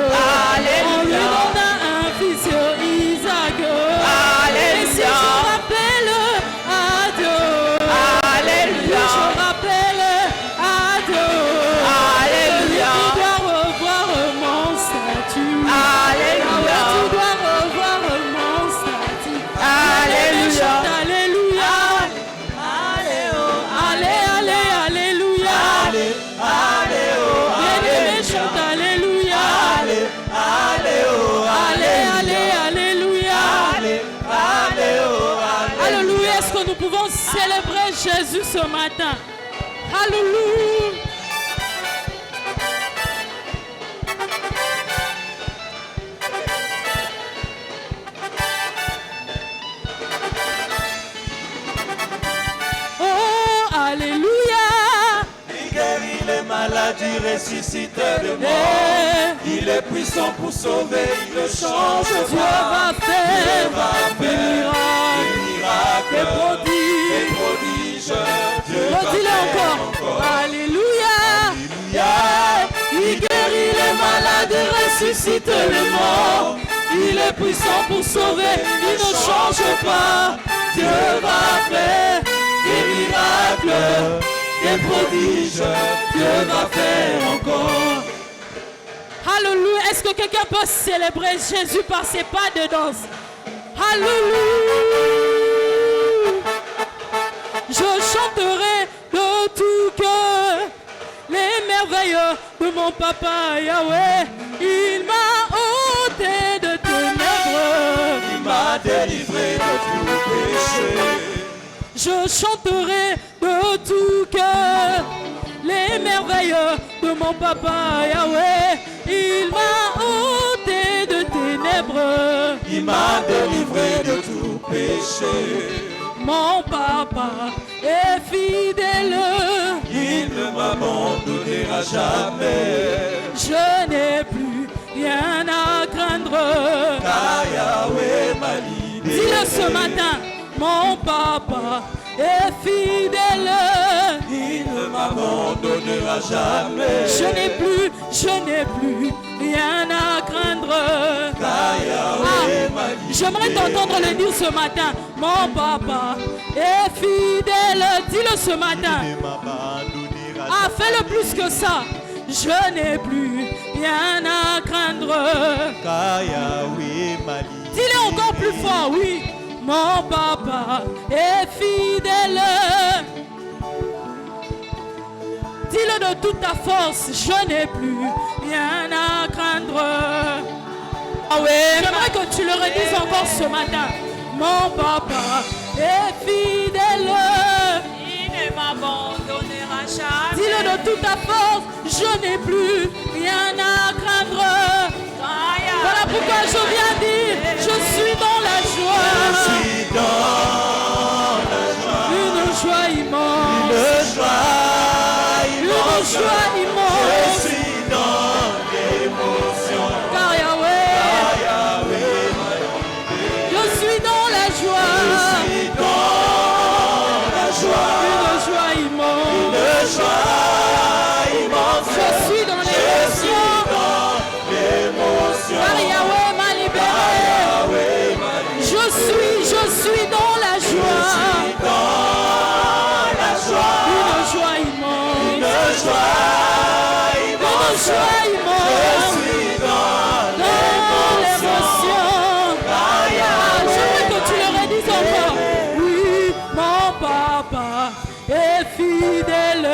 Alléluia.
On lui donna un fils, Isaac. Et si
Alléluia.
je rappelle à Dieu.
Alléluia.
Oui, je rappelle à Dieu.
Alléluia.
Celui qui doit revoir mon statut.
Alléluia.
Yahweh, tu dois revoir mon statut.
Alléluia.
Chante Alléluia.
Alléluia.
Allez, allez, alléluia. Bien-aimé, chante Alléluia. Allez, allez, alléluia. Alléluia. Est-ce que nous pouvons célébrer Jésus ce matin? Alléluia. Oh, alléluia.
Il guérit les malades. maladie, ressuscite les morts. Il est puissant pour sauver, il ne change pas.
Dieu va faire des miracles, des prodiges. Redis-le encore. Alléluia. Il guérit les malades et ressuscite les morts. Il est puissant pour sauver, il ne change pas. Dieu va faire des miracles, des prodiges. Dieu va faire encore. Alléluia. Est-ce que quelqu'un peut célébrer Jésus par ses pas de danse? Alléluia. Je chanterai de tout cœur les merveilles de mon papa Yahweh. Il m'a ôté de ténèbres,
il m'a délivré de tout péché.
Je chanterai de tout cœur les merveilles de mon papa Yahweh. Il m'a ôté de ténèbres,
il m'a délivré de tout péché.
Mon papa est fidèle,
il ne m'abandonnera jamais.
Je n'ai plus rien à craindre,
car Yahweh m'a libéré.
Dis-le ce matin, mon papa est fidèle,
il ne m'abandonnera jamais.
Je n'ai plus rien à craindre,
car Yahweh m'a libéré.
J'aimerais t'entendre le dire ce matin. Mon papa est fidèle. Dis-le ce matin. Ah, fais-le plus que ça. Je n'ai plus rien à craindre,
car Yahweh m'a libéré.
Dis-le encore plus fort, oui. Mon papa est fidèle. Dis-le de toute ta force. Je n'ai plus rien à craindre. Ah ouais, j'aimerais que tu le redises encore ce matin. Mon papa est fidèle.
Il ne m'abandonnera jamais.
Dis-le de toute ta force. Je n'ai plus rien à craindre. Voilà pourquoi je viens dire, je suis dans la joie.
Je suis dans la joie.
Une joie immense.
Une joie immense. Je suis dans l'émotion.
Car Yahweh, je suis dans la joie.
Je suis dans la joie.
Une joie immense.
Une joie immense.
Je suis dans l'émotion. Car Yahweh m'a libéré. Je suis dans la joie. Une joie immense.
Une joie immense.
Une joie immense.
Je suis dans
l'émotion. J'aimerais que tu le redises encore. Oui, mon papa est fidèle.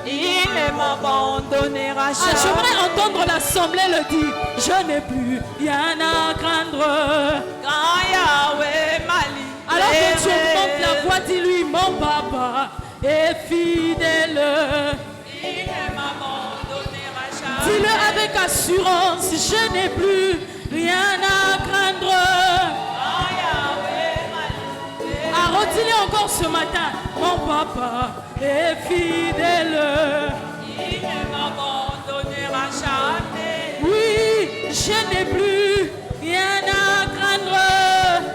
Il ne m'abandonnera jamais.
J'aimerais entendre l'assemblée le dire. Je n'ai plus rien à craindre.
Quand Yahweh m'a libéré.
Alors que tu augmentes la voix, dis-lui, mon papa est fidèle.
Il ne m'abandonnera jamais.
Dis-le avec assurance, je n'ai plus rien à craindre.
Quand Yahweh m'a libéré.
Ah, redis-le encore ce matin, mon papa est fidèle.
Il ne m'abandonnera jamais.
Oui, je n'ai plus rien à craindre.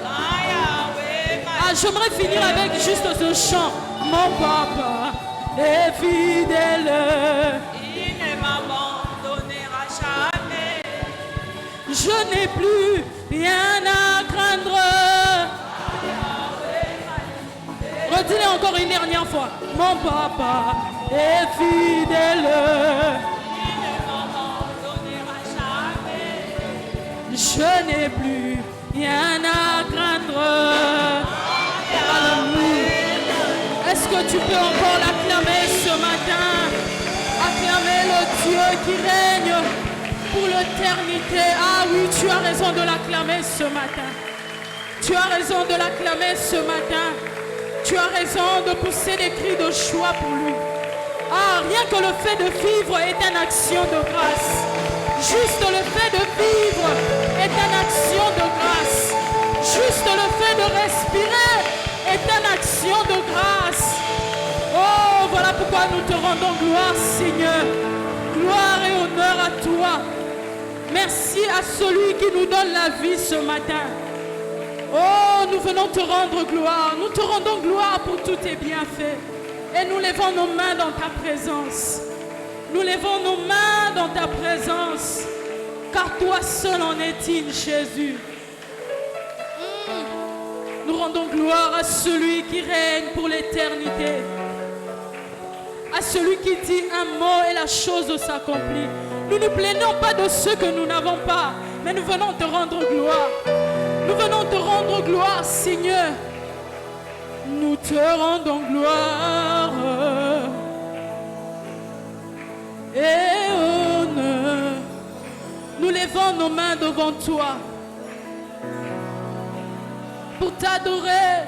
Quand Yahweh m'a
Ah, j'aimerais finir avec juste ce chant. Mon papa est fidèle.
Il ne m'abandonnera jamais.
Je n'ai plus rien à craindre. Redis-le encore une dernière fois. Mon papa est fidèle.
Il ne m'abandonnera jamais.
Je n'ai plus rien à craindre. Alléluia. Est-ce que tu peux encore l'acclamer ce matin? Acclamer le Dieu qui règne pour l'éternité. Ah oui, tu as raison de l'acclamer ce matin. Tu as raison de l'acclamer ce matin. Tu as raison de pousser des cris de joie pour lui. Ah, rien que le fait de vivre est une action de grâce. Juste le fait de vivre est une action de grâce. Juste le fait de respirer est une action de grâce. Oh, voilà pourquoi nous te rendons gloire, Seigneur. Merci à celui qui nous donne la vie ce matin. Oh, nous venons te rendre gloire. Nous te rendons gloire pour tous tes bienfaits. Et nous levons nos mains dans ta présence. Nous levons nos mains dans ta présence. Car toi seul en est digne, Jésus. Nous rendons gloire à celui qui règne pour l'éternité. À celui qui dit un mot et la chose s'accomplit. Nous ne plaignons pas de ce que nous n'avons pas, mais nous venons te rendre gloire. Nous venons te rendre gloire, Seigneur. Nous te rendons gloire et honneur. Nous levons nos mains devant toi pour t'adorer,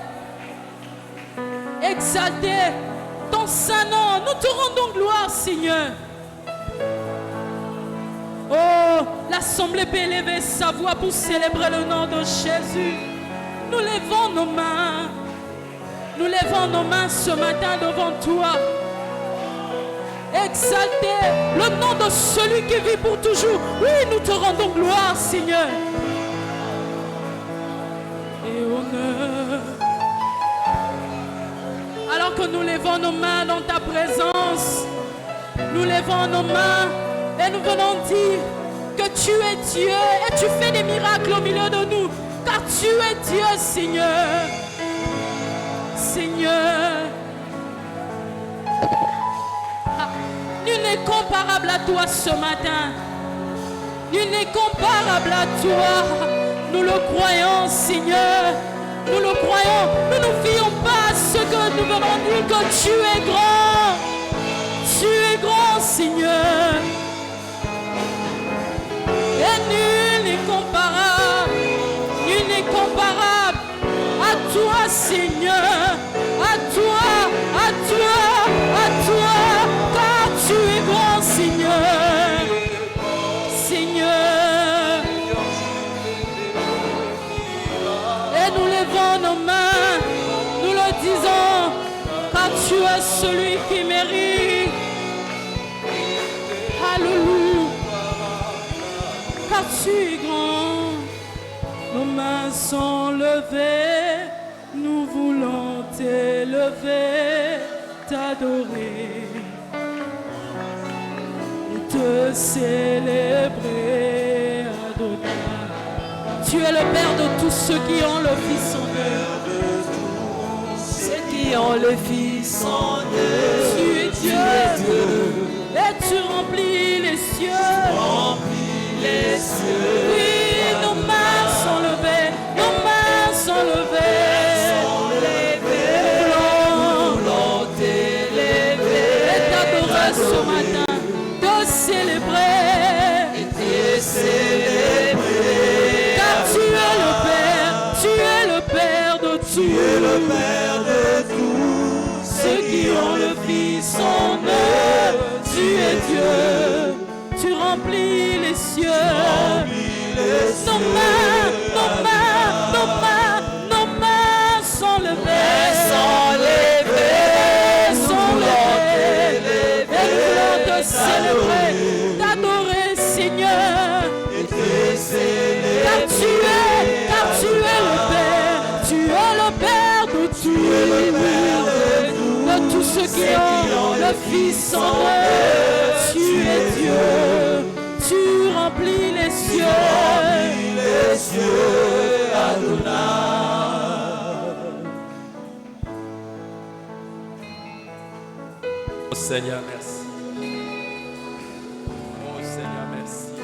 exalter ton saint nom. Nous te rendons gloire, Seigneur. Oh, l'assemblée peut élever sa voix pour célébrer le nom de Jésus. Nous levons nos mains. Nous levons nos mains ce matin devant toi. Exalter le nom de celui qui vit pour toujours. Oui, nous te rendons gloire, Seigneur. Et honneur. Alors que nous levons nos mains dans ta présence, nous levons nos mains et nous venons dire que tu es Dieu et tu fais des miracles au milieu de nous. Car tu es Dieu, Seigneur. Seigneur. Nul n'est comparable à toi ce matin. Nul n'est comparable à toi. Nous le croyons, Seigneur. Nous le croyons. Nous ne fions pas à ce que nous venons dire que tu es grand. Tu es grand, Seigneur. Et nul n'est comparable. Nul n'est comparable à toi, Seigneur. À toi, à toi, à toi. Car tu es grand, Seigneur. Seigneur. Et nous levons nos mains. Nous le disons. Car tu es celui qui mérite. Alléluia. Car tu es grand. Nos mains sont levées. Nous voulons t'élever, t'adorer et te célébrer, Adonai. Tu es le Père de tous ceux qui ont le Fils en eux.
Ceux qui ont le Fils en eux.
Tu es Dieu. Et tu remplis les cieux.
Remplis les cieux.
Oui, nos mains sont levées. Nos mains sont levées. Ce matin, de célébrer
et te célébrer,
car tu es le Père, tu es le Père de tous,
tu es le Père de tous
ceux qui ont le Fils en eux. Tu es Dieu, tu remplis les cieux, nos mains, nos mains, nos mains, nos mains sont levées, sont levées, sont levées. Célébrer, t'adorer, Seigneur.
et te célébrer,
car tu es le Père, tu es le Père de tous, de tous ceux qui ont le Fils en eux. Tu es Dieu, tu remplis les cieux,
Adonai.
Oh Seigneur, merci. Oh Seigneur, merci.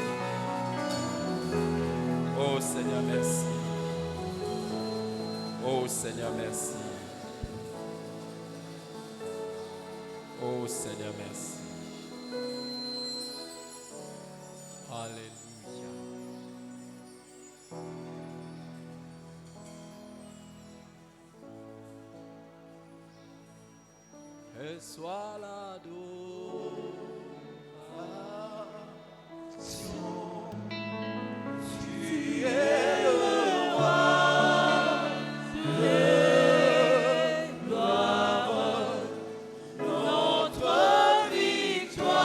Oh Seigneur, merci. Oh Seigneur, merci. Oh Seigneur, merci. Alléluia. Reçois l'adoration.
Tu es le roi de gloire, notre victoire.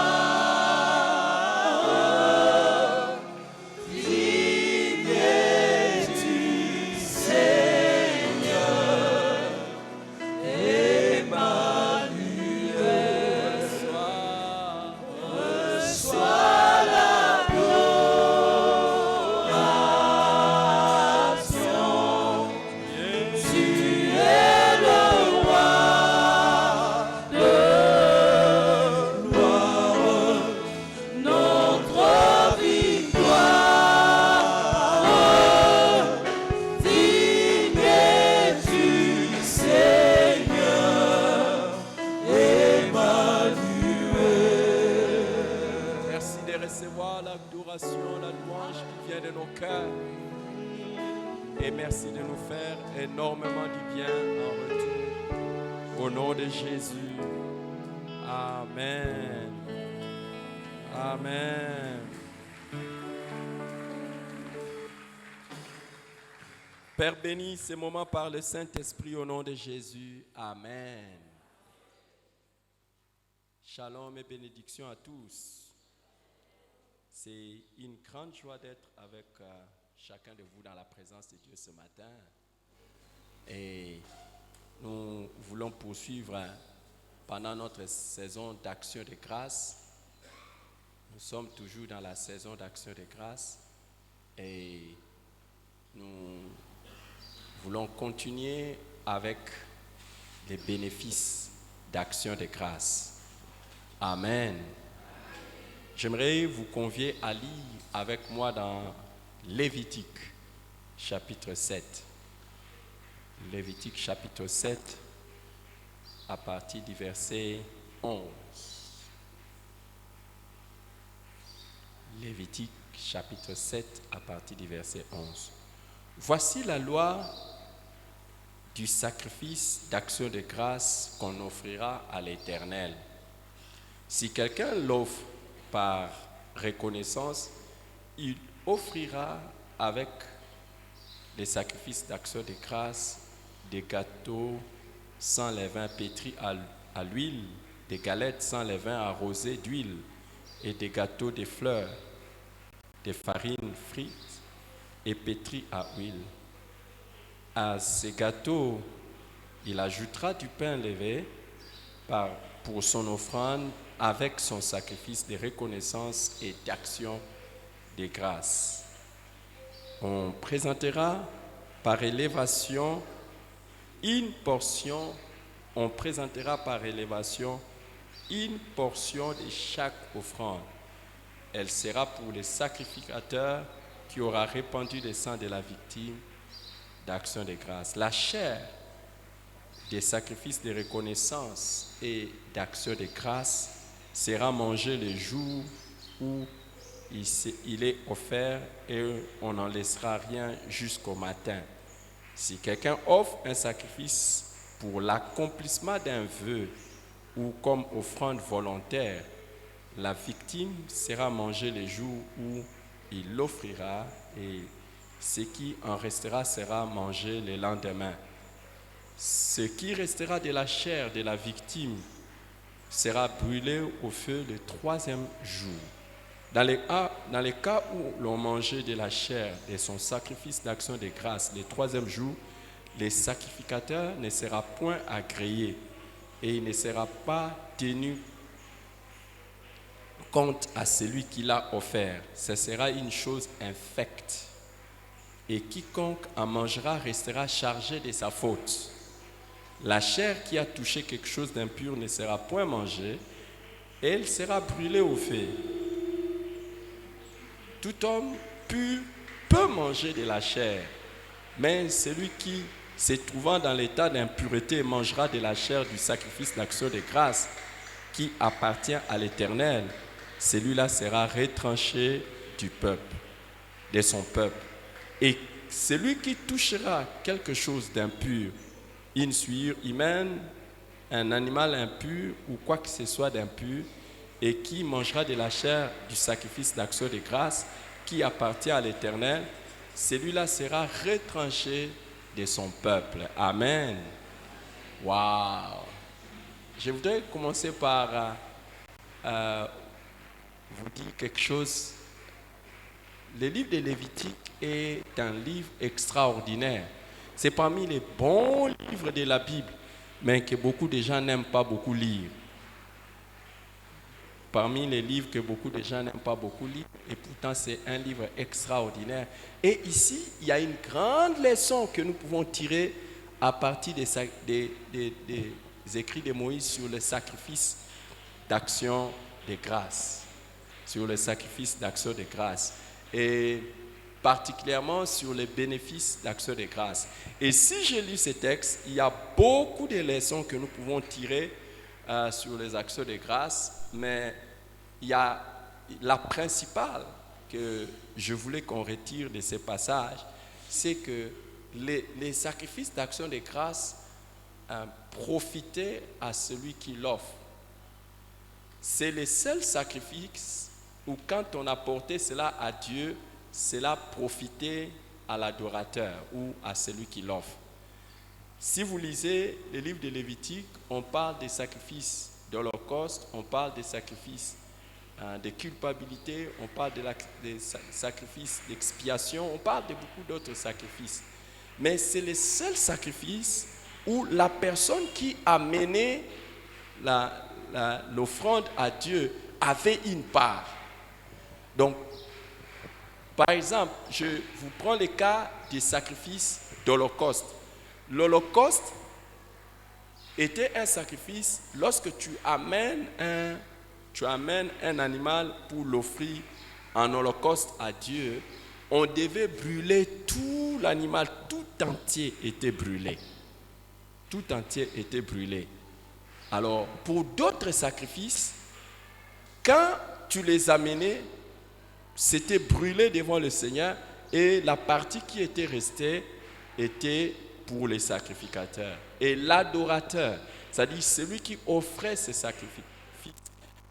recevoir l'adoration, la louange qui vient de nos cœurs. Et merci de nous faire énormément du bien en retour. Au nom de Jésus. Amen. Amen. Père, bénis ce moment par le Saint-Esprit au nom de Jésus. Amen. Shalom et bénédiction à tous. C'est une grande joie d'être avec chacun de vous dans la présence de Dieu ce matin. Et nous voulons poursuivre pendant notre saison d'action de grâce. Nous sommes toujours dans la saison d'action de grâce et nous voulons continuer avec les bénéfices d'action de grâce. Amen. J'aimerais vous convier à lire avec moi dans Lévitique, chapitre 7. Lévitique, chapitre 7, à partir du verset 11. Lévitique, chapitre 7, à partir du verset 11. Voici la loi du sacrifice d'action de grâce qu'on offrira à l'Éternel. Si quelqu'un l'offre par reconnaissance, il offrira avec les sacrifices d'action de grâce des gâteaux sans levain pétris à l'huile, des galettes sans levain arrosées d'huile et des gâteaux de fleurs, des farines frites et pétries à huile. À ces gâteaux, il ajoutera du pain levé pour son offrande avec son sacrifice de reconnaissance et d'action de grâce. On présentera par élévation une portion de chaque offrande. Elle sera pour le sacrificateur qui aura répandu le sang de la victime d'action de grâce. La chair des sacrifices de reconnaissance et d'action de grâce sera mangée le jour où il est offert et on n'en laissera rien jusqu'au matin. Si quelqu'un offre un sacrifice pour l'accomplissement d'un vœu ou comme offrande volontaire, la victime sera mangée le jour où il l'offrira et ce qui en restera sera mangé le lendemain. Ce qui restera de la chair de la victime sera brûlé au feu le troisième jour. Dans les cas où l'on mangeait de la chair de son sacrifice d'action de grâce le troisième jour, le sacrificateur ne sera point agréé et il ne sera pas tenu compte à celui qui l'a offert. Ce sera une chose infecte. Et quiconque en mangera restera chargé de sa faute. La chair qui a touché quelque chose d'impur ne sera point mangée, et elle sera brûlée au feu. Tout homme pur peut manger de la chair, mais celui qui, se trouvant dans l'état d'impureté, mangera de la chair du sacrifice d'action de grâce qui appartient à l'Éternel, celui-là sera retranché du peuple, de son peuple. Et celui qui touchera quelque chose d'impur, une souillure humaine, un animal impur ou quoi que ce soit d'impur, et qui mangera de la chair du sacrifice d'action de grâce qui appartient à l'Éternel, celui-là sera retranché de son peuple. Amen. Wow. Je voudrais commencer par vous dire quelque chose. Le livre de Lévitique est un livre extraordinaire. C'est parmi les bons livres de la Bible, mais que beaucoup de gens n'aiment pas beaucoup lire. Parmi les livres que beaucoup de gens n'aiment pas beaucoup lire, et pourtant c'est un livre extraordinaire. Et ici, il y a une grande leçon que nous pouvons tirer à partir des écrits de Moïse sur le sacrifice d'action de grâce. Sur le sacrifice d'action de grâce. Et particulièrement sur les bénéfices d'action de grâce. Et si je lis ces textes, il y a beaucoup de leçons que nous pouvons tirer sur les actions de grâce, mais il y a la principale que je voulais qu'on retire de ces passages, c'est que les sacrifices d'action de grâce profitaient à celui qui l'offre. C'est le seul sacrifice où quand on apportait cela à Dieu, cela profitait à l'adorateur ou à celui qui l'offre. Si vous lisez le livre de Lévitique, on parle des sacrifices d'Holocauste, on parle des sacrifices de culpabilité, on parle des sacrifices d'expiation, on parle de beaucoup d'autres sacrifices. Mais c'est le seul sacrifice où la personne qui a mené l'offrande à Dieu avait une part. Donc, par exemple, je vous prends le cas des sacrifices d'Holocauste. L'Holocauste était un sacrifice lorsque tu amènes un animal pour l'offrir en holocauste à Dieu. On devait brûler tout l'animal, tout entier était brûlé. Tout entier était brûlé. Alors, pour d'autres sacrifices, quand tu les amenais, c'était brûlé devant le Seigneur et la partie qui était restée était pour les sacrificateurs. Et l'adorateur, c'est-à-dire celui qui offrait ces sacrifices,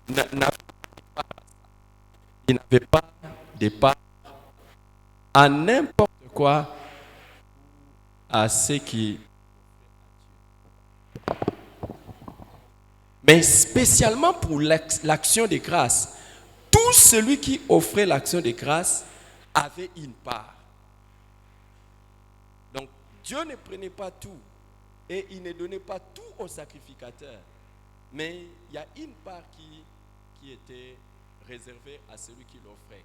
il n'avait pas de part à n'importe quoi à ce qui... Mais spécialement pour l'action de grâce, tout celui qui offrait l'action de grâce avait une part. Donc Dieu ne prenait pas tout et il ne donnait pas tout au sacrificateur. Mais il y a une part qui était réservée à celui qui l'offrait.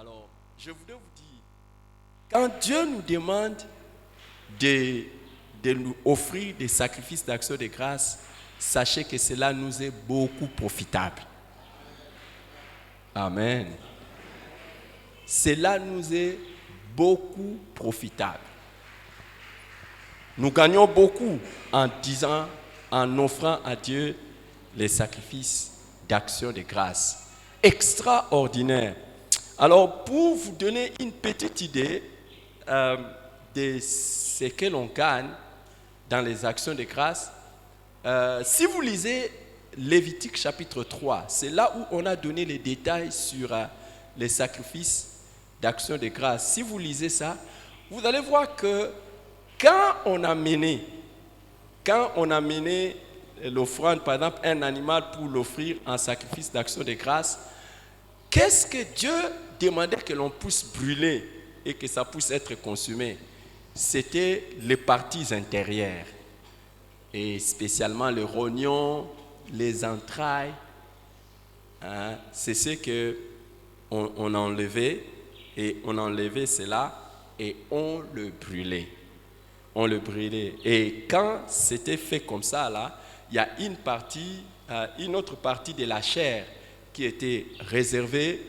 Alors, je voudrais vous dire, quand Dieu nous demande de nous offrir des sacrifices d'action de grâce, sachez que cela nous est beaucoup profitable. Amen. Cela nous est beaucoup profitable. Nous gagnons beaucoup en offrant à Dieu les sacrifices d'action de grâce. Extraordinaire. Alors, pour vous donner une petite idée de ce que l'on gagne dans les actions de grâce, si vous lisez Lévitique chapitre 3, c'est là où on a donné les détails sur les sacrifices d'action de grâce. Si vous lisez ça, vous allez voir que quand on a mené l'offrande, par exemple un animal pour l'offrir en sacrifice d'action de grâce, qu'est-ce que Dieu demandait que l'on puisse brûler et que ça puisse être consumé? C'était les parties intérieures, et spécialement le rognon, les entrailles. C'est ce qu'on enlevait, et on enlevait cela et on le brûlait. On le brûlait. Et quand c'était fait comme ça, là, il y a une autre partie de la chair qui était réservée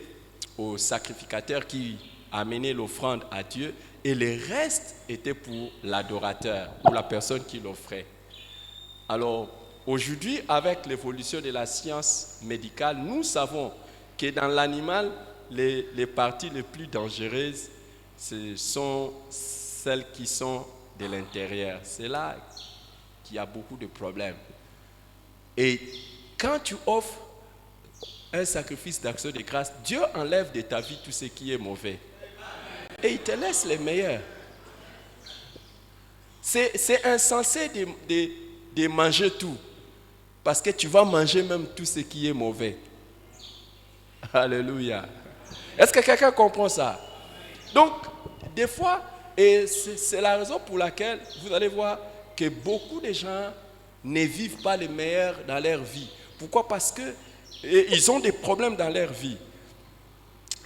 aux sacrificateurs qui amenaient l'offrande à Dieu, et le reste était pour l'adorateur, pour la personne qui l'offrait. Alors, aujourd'hui, avec l'évolution de la science médicale, nous savons que dans l'animal, les parties les plus dangereuses, ce sont celles qui sont de l'intérieur. C'est là qu'il y a beaucoup de problèmes. Et quand tu offres un sacrifice d'action de grâce, Dieu enlève de ta vie tout ce qui est mauvais. Et il te laisse les meilleurs. C'est insensé de manger tout. Parce que tu vas manger même tout ce qui est mauvais. Alléluia. Est-ce que quelqu'un comprend ça? Donc, des fois, et c'est la raison pour laquelle vous allez voir que beaucoup de gens ne vivent pas le meilleur dans leur vie. Pourquoi? Parce qu'ils ont des problèmes dans leur vie.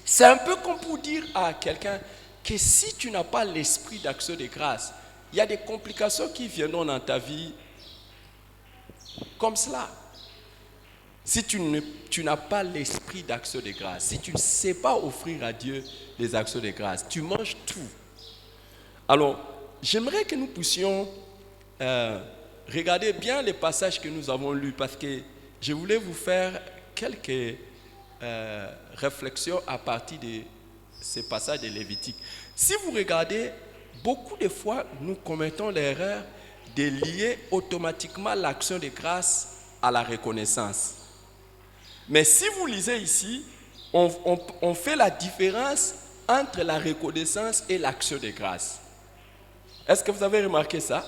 C'est un peu comme pour dire à quelqu'un que si tu n'as pas l'esprit d'action de grâce, il y a des complications qui viendront dans ta vie comme cela. Si tu n'as pas l'esprit d'action de grâce, si tu ne sais pas offrir à Dieu des actions de grâce, tu manges tout. Alors, j'aimerais que nous puissions regarder bien les passages que nous avons lus, parce que je voulais vous faire quelques réflexion à partir de ces passages de Lévitique. Si vous regardez, beaucoup de fois, nous commettons l'erreur de lier automatiquement l'action de grâce à la reconnaissance. Mais si vous lisez ici, on fait la différence entre la reconnaissance et l'action de grâce. Est-ce que vous avez remarqué ça?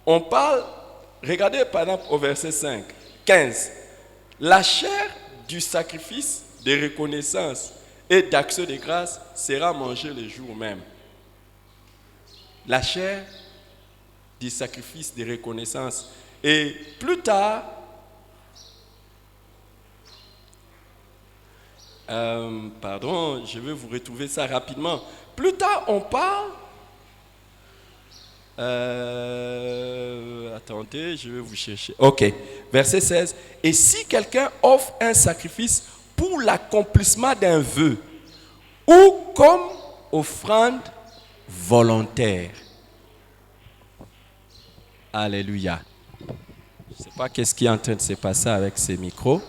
On parle, regardez par exemple au verset 15. La chair du sacrifice de reconnaissance et d'action de grâce sera mangée le jour même. La chair du sacrifice de reconnaissance. Et plus tard, je vais vous retrouver ça rapidement. Plus tard, on parle. Attendez, je vais vous chercher. Ok, verset 16. Et si quelqu'un offre un sacrifice pour l'accomplissement d'un vœu ou comme offrande volontaire. Alléluia. Je ne sais pas qu'est-ce qui est en train de se passer avec ces micros.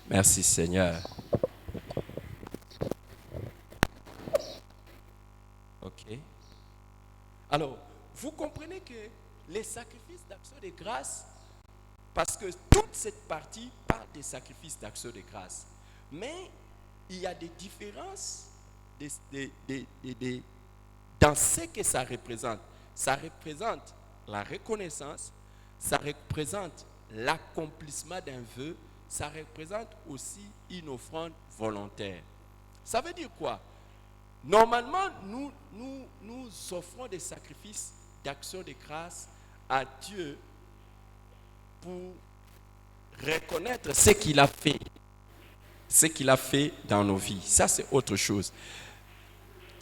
Merci Seigneur. Ok. Alors, vous comprenez que les sacrifices d'action de grâce, parce que toute cette partie parle des sacrifices d'action de grâce, mais il y a des différences dans ce que ça représente. Ça représente la reconnaissance, ça représente l'accomplissement d'un vœu, ça représente aussi une offrande volontaire. Ça veut dire quoi? Normalement, nous offrons des sacrifices d'action de grâce à Dieu pour reconnaître ce qu'il a fait. Ce qu'il a fait dans nos vies. Ça, c'est autre chose.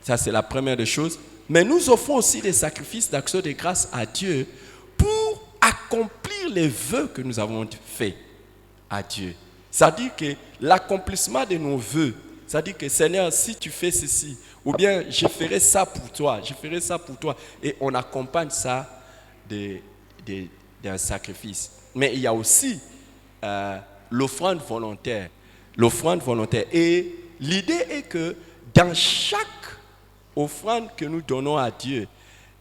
Ça, c'est la première des choses. Mais nous offrons aussi des sacrifices d'action de grâce à Dieu pour accomplir les vœux que nous avons faits à Dieu. C'est-à-dire que l'accomplissement de nos vœux, c'est-à-dire que Seigneur, si tu fais ceci, ou bien je ferai ça pour toi, je ferai ça pour toi, et on accompagne ça d'un sacrifice. Mais il y a aussi l'offrande volontaire. L'offrande volontaire. Et l'idée est que dans chaque offrande que nous donnons à Dieu,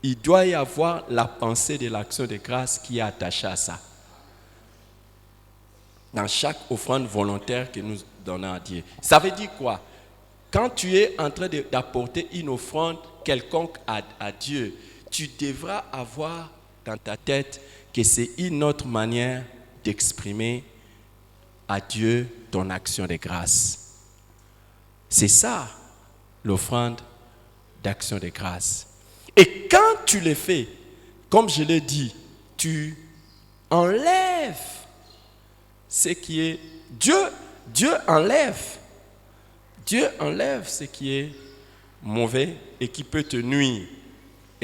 il doit y avoir la pensée de l'action de grâce qui est attachée à ça. Dans chaque offrande volontaire que nous donnons à Dieu. Ça veut dire quoi? Quand tu es en train d'apporter une offrande quelconque à Dieu, tu devras avoir dans ta tête que c'est une autre manière d'exprimer à Dieu ton action de grâce. C'est ça, l'offrande d'action de grâce. Et quand tu le fais, comme je l'ai dit, tu enlèves ce qui est... Dieu enlève ce qui est mauvais et qui peut te nuire.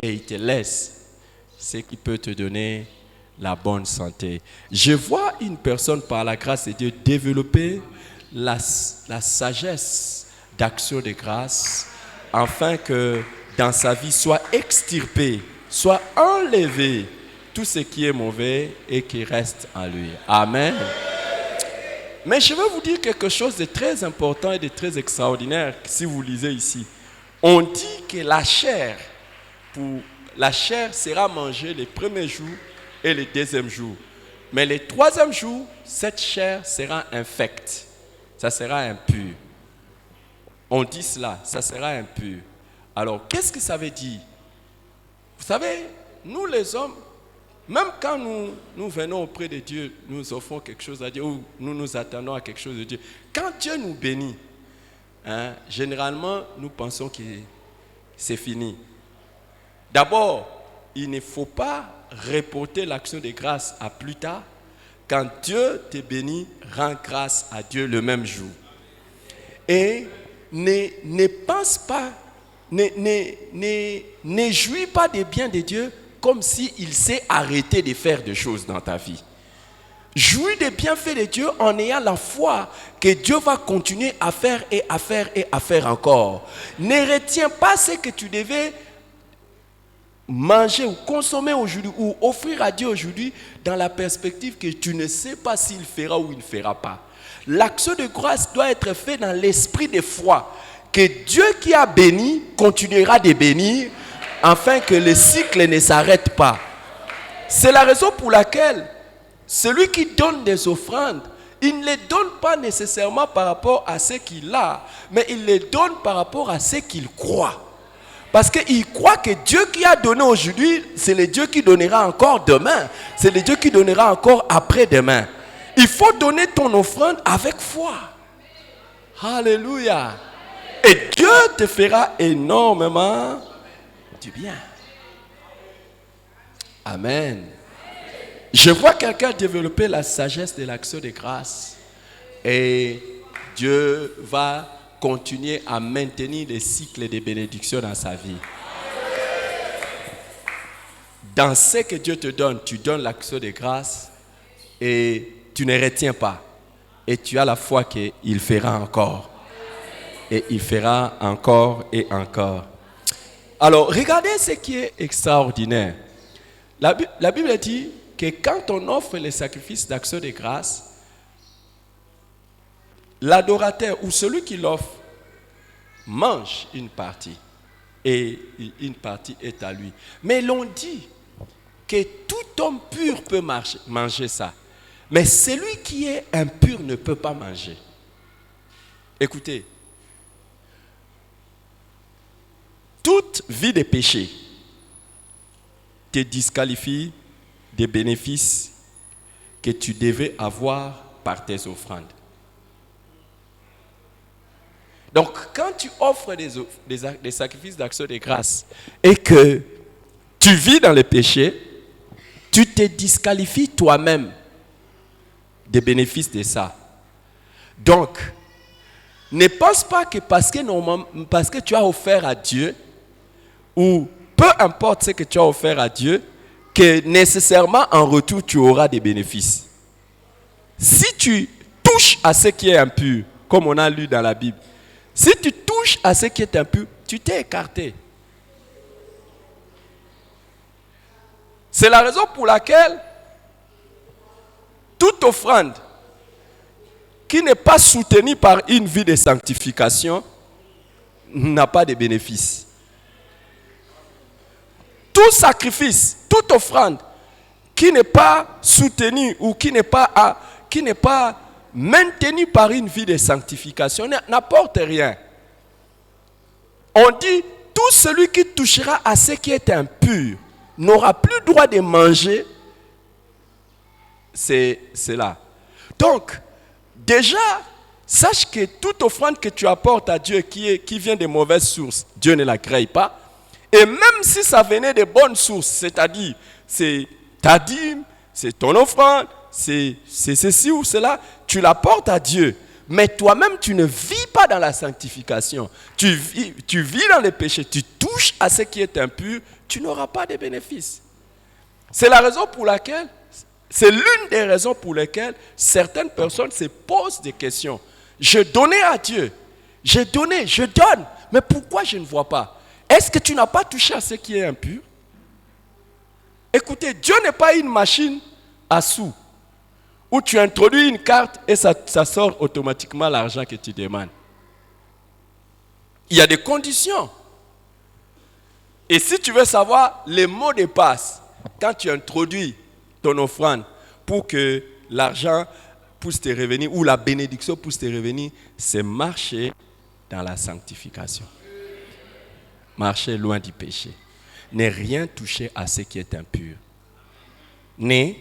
Et il te laisse ce qui peut te donner la bonne santé. Je vois une personne par la grâce de Dieu développer la sagesse d'action de grâce afin que dans sa vie soit extirpé, soit enlevé tout ce qui est mauvais et qui reste en lui. Amen. Mais je veux vous dire quelque chose de très important et de très extraordinaire si vous lisez ici. On dit que la chair sera mangée le premier jour et le deuxième jour. Mais le troisième jour, cette chair sera infecte. Ça sera impur. On dit cela, ça sera impur. Alors, qu'est-ce que ça veut dire? Vous savez, nous les hommes, même quand nous venons auprès de Dieu, nous offrons quelque chose à Dieu, ou nous nous attendons à quelque chose de Dieu. Quand Dieu nous bénit, généralement, nous pensons que c'est fini. D'abord, il ne faut pas reporter l'action de grâce à plus tard. Quand Dieu te bénit, rends grâce à Dieu le même jour. Et ne pense pas, ne jouis pas des biens de Dieu comme s'il s'est arrêté de faire des choses dans ta vie. Jouis des bienfaits de Dieu en ayant la foi que Dieu va continuer à faire et à faire et à faire encore. Ne retiens pas ce que tu devais manger ou consommer aujourd'hui ou offrir à Dieu aujourd'hui dans la perspective que tu ne sais pas s'il fera ou il ne fera pas. L'action de grâce doit être fait dans l'esprit de foi, que Dieu qui a béni continuera de bénir afin que le cycle ne s'arrête pas. C'est la raison pour laquelle celui qui donne des offrandes, il ne les donne pas nécessairement par rapport à ce qu'il a, mais il les donne par rapport à ce qu'il croit. Parce qu'il croit que Dieu qui a donné aujourd'hui, c'est le Dieu qui donnera encore demain. C'est le Dieu qui donnera encore après-demain. Il faut donner ton offrande avec foi. Alléluia. Et Dieu te fera énormément du bien. Amen. Je vois quelqu'un développer la sagesse de l'action de grâce. Et Dieu va continuer à maintenir les cycles de bénédiction dans sa vie. Dans ce que Dieu te donne, tu donnes l'action de grâce et tu ne retiens pas. Et tu as la foi qu'il fera encore. Et il fera encore et encore. Alors, regardez ce qui est extraordinaire. La Bible dit que quand on offre les sacrifices d'action de grâce, l'adorateur ou celui qui l'offre mange une partie et une partie est à lui. Mais l'on dit que tout homme pur peut manger ça. Mais celui qui est impur ne peut pas manger. Écoutez, toute vie de péché te disqualifie des bénéfices que tu devais avoir par tes offrandes. Donc, quand tu offres des sacrifices d'action de grâce et que tu vis dans le péché, tu te disqualifies toi-même des bénéfices de ça. Donc, ne pense pas que parce que tu as offert à Dieu, ou peu importe ce que tu as offert à Dieu, que nécessairement en retour tu auras des bénéfices. Si tu touches à ce qui est impur, comme on a lu dans la Bible, si tu touches à ce qui est impur, tu t'es écarté. C'est la raison pour laquelle toute offrande qui n'est pas soutenue par une vie de sanctification n'a pas de bénéfice. Tout sacrifice, toute offrande qui n'est pas soutenue ou qui n'est pas maintenue par une vie de sanctification n'apporte rien. On dit, tout celui qui touchera à ce qui est impur n'aura plus droit de manger. C'est cela. Donc, déjà, sache que toute offrande que tu apportes à Dieu qui vient de mauvaises sources, Dieu ne la crée pas. Et même si ça venait de bonnes sources, c'est-à-dire, c'est ta dîme, c'est ton offrande, c'est ceci ou cela, tu l'apportes à Dieu. Mais toi-même, tu ne vis pas dans la sanctification. Tu vis dans le péché, tu touches à ce qui est impur, tu n'auras pas de bénéfices. C'est la raison pour laquelle, c'est l'une des raisons pour lesquelles certaines personnes se posent des questions. Je donnais à Dieu, j'ai donné, je donne, mais pourquoi je ne vois pas? Est-ce que tu n'as pas touché à ce qui est impur? Écoutez, Dieu n'est pas une machine à sous, où tu introduis une carte et ça sort automatiquement l'argent que tu demandes. Il y a des conditions. Et si tu veux savoir les mots de passe, quand tu introduis ton offrande pour que l'argent puisse te revenir ou la bénédiction puisse te revenir, c'est marcher dans la sanctification. Marcher loin du péché. Ne rien toucher à ce qui est impur. Ne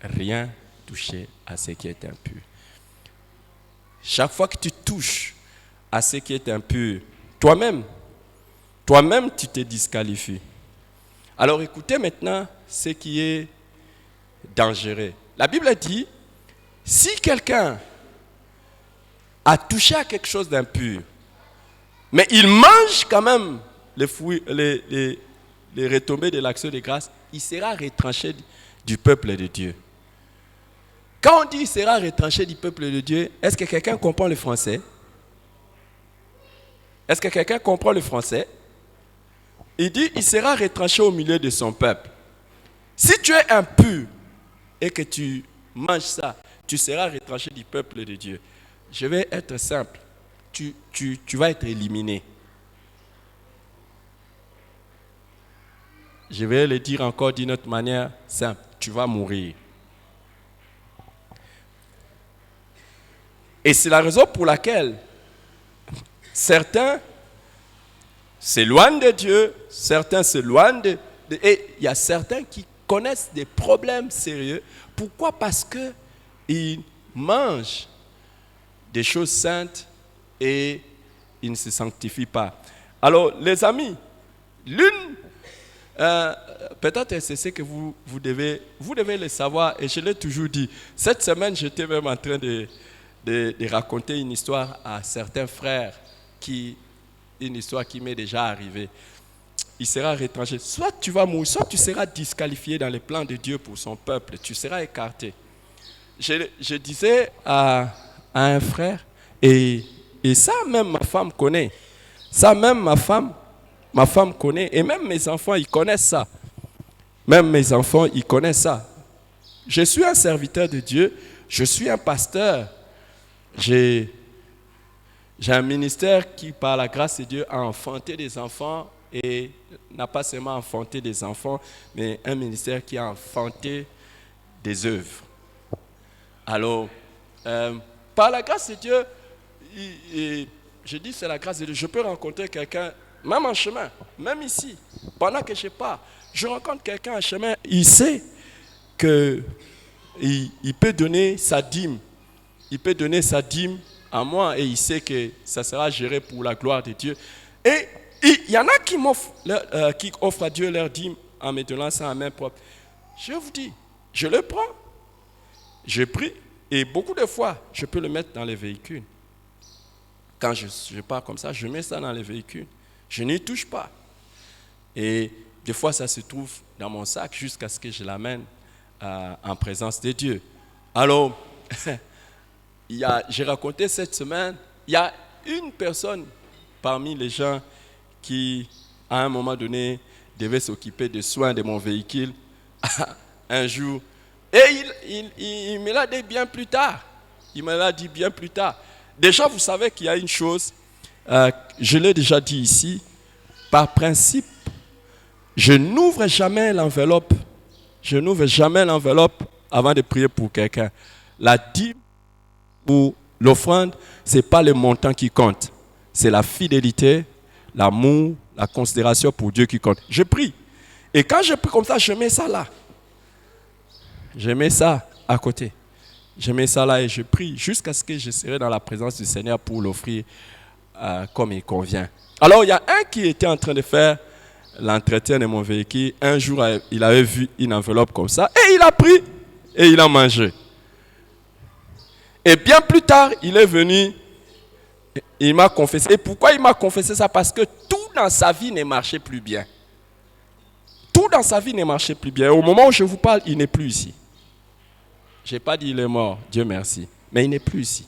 rien toucher à ce qui est impur. Chaque fois que tu touches à ce qui est impur, toi-même, tu te disqualifies. Alors écoutez maintenant ce qui est dangereux. La Bible dit, si quelqu'un a touché à quelque chose d'impur, mais il mange quand même les fruits, les retombées de l'action de grâce, il sera retranché du peuple de Dieu. Quand on dit il sera retranché du peuple de Dieu, est-ce que quelqu'un comprend le français? Est-ce que quelqu'un comprend le français? Il dit, il sera retranché au milieu de son peuple. Si tu es impur et que tu manges ça, tu seras retranché du peuple de Dieu. Je vais être simple. Tu vas être éliminé. Je vais le dire encore d'une autre manière simple. Tu vas mourir. Et c'est la raison pour laquelle certains s'éloignent de Dieu, certains s'éloignent et il y a certains qui connaissent des problèmes sérieux. Pourquoi? Parce qu'ils mangent des choses saintes et ils ne se sanctifient pas. Alors, les amis, peut-être c'est ce que vous devez le savoir, et je l'ai toujours dit. Cette semaine, j'étais même en train de raconter une histoire à certains frères, une histoire qui m'est déjà arrivée. Il sera retranché. Soit tu vas mourir, soit tu seras disqualifié dans les plans de Dieu pour son peuple. Tu seras écarté. Je disais à un frère, et ça même ma femme connaît. Ça même ma femme connaît. Et même mes enfants, ils connaissent ça. Même mes enfants, ils connaissent ça. Je suis un serviteur de Dieu. Je suis un pasteur. J'ai un ministère qui, par la grâce de Dieu, a enfanté des enfants et n'a pas seulement enfanté des enfants, mais un ministère qui a enfanté des œuvres. Alors, par la grâce de Dieu, je dis c'est la grâce de Dieu, je peux rencontrer quelqu'un, même en chemin, même ici, pendant que je pars, je rencontre quelqu'un en chemin, il sait qu'il peut donner sa dîme. Il peut donner sa dîme à moi et il sait que ça sera géré pour la gloire de Dieu. Et il y en a qui offrent à Dieu leur dîme en me donnant ça en main propre. Je vous dis, je le prends, je prie et beaucoup de fois, je peux le mettre dans les véhicules. Quand je pars comme ça, je mets ça dans les véhicules. Je n'y touche pas. Et des fois, ça se trouve dans mon sac jusqu'à ce que je l'amène en présence de Dieu. Alors, j'ai raconté cette semaine, il y a une personne parmi les gens qui, à un moment donné, devait s'occuper des soins de mon véhicule un jour. Et il me l'a dit bien plus tard. Il me l'a dit bien plus tard. Déjà, vous savez qu'il y a une chose, je l'ai déjà dit ici, par principe, je n'ouvre jamais l'enveloppe. Je n'ouvre jamais l'enveloppe avant de prier pour quelqu'un. La dîme ou l'offrande, ce n'est pas le montant qui compte. C'est la fidélité, l'amour, la considération pour Dieu qui compte. Je prie. Et quand je prie comme ça, je mets ça là. Je mets ça à côté. Je mets ça là et je prie jusqu'à ce que je serai dans la présence du Seigneur pour l'offrir comme il convient. Alors, il y a un qui était en train de faire l'entretien de mon véhicule. Un jour, il avait vu une enveloppe comme ça et il a pris et il a mangé. Et bien plus tard, il est venu, il m'a confessé. Et pourquoi il m'a confessé ça? Parce que tout dans sa vie ne marchait plus bien. Tout dans sa vie ne marchait plus bien. Au moment où je vous parle, il n'est plus ici. Je n'ai pas dit il est mort, Dieu merci. Mais il n'est plus ici.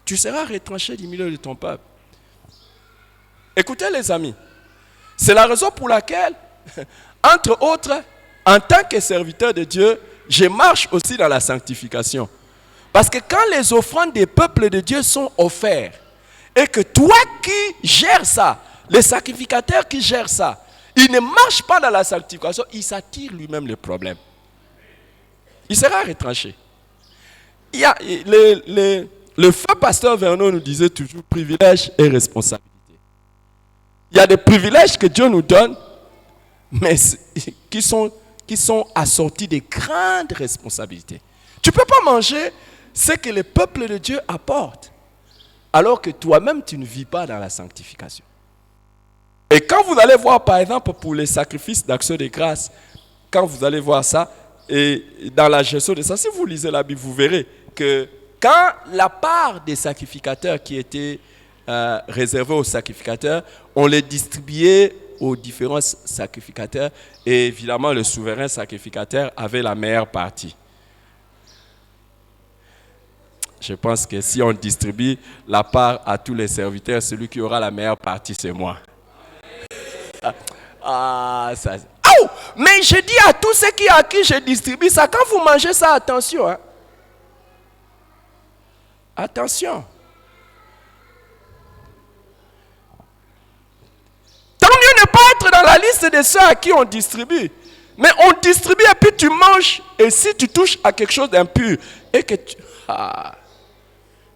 Tu seras retranché du milieu de ton peuple. Écoutez les amis, c'est la raison pour laquelle, entre autres, en tant que serviteur de Dieu, je marche aussi dans la sanctification. Parce que quand les offrandes des peuples de Dieu sont offertes, et que toi qui gères ça, le sacrificateur qui gère ça, il ne marche pas dans la sanctification, il s'attire lui-même le problème. Il sera retranché. Il y a le feu pasteur Vernon nous disait toujours privilège et responsabilité. Il y a des privilèges que Dieu nous donne, mais qui sont assortis de grandes responsabilités. Tu ne peux pas manger ce que le peuple de Dieu apporte, alors que toi-même, tu ne vis pas dans la sanctification. Et quand vous allez voir, par exemple, pour les sacrifices d'action de grâce, quand vous allez voir ça, et dans la gestion de ça, si vous lisez la Bible, vous verrez que quand la part des sacrificateurs qui était réservée aux sacrificateurs, on les distribuait aux différents sacrificateurs, et évidemment, le souverain sacrificateur avait la meilleure partie. Je pense que si on distribue la part à tous les serviteurs, celui qui aura la meilleure partie, c'est moi.
Ah, ça. Oh, mais je dis à tous ceux à qui je distribue ça, quand vous mangez ça, attention. Hein. Attention. Tant mieux ne pas être dans la liste de ceux à qui on distribue. Mais on distribue et puis tu manges. Et si tu touches à quelque chose d'impur et que tu... Ah,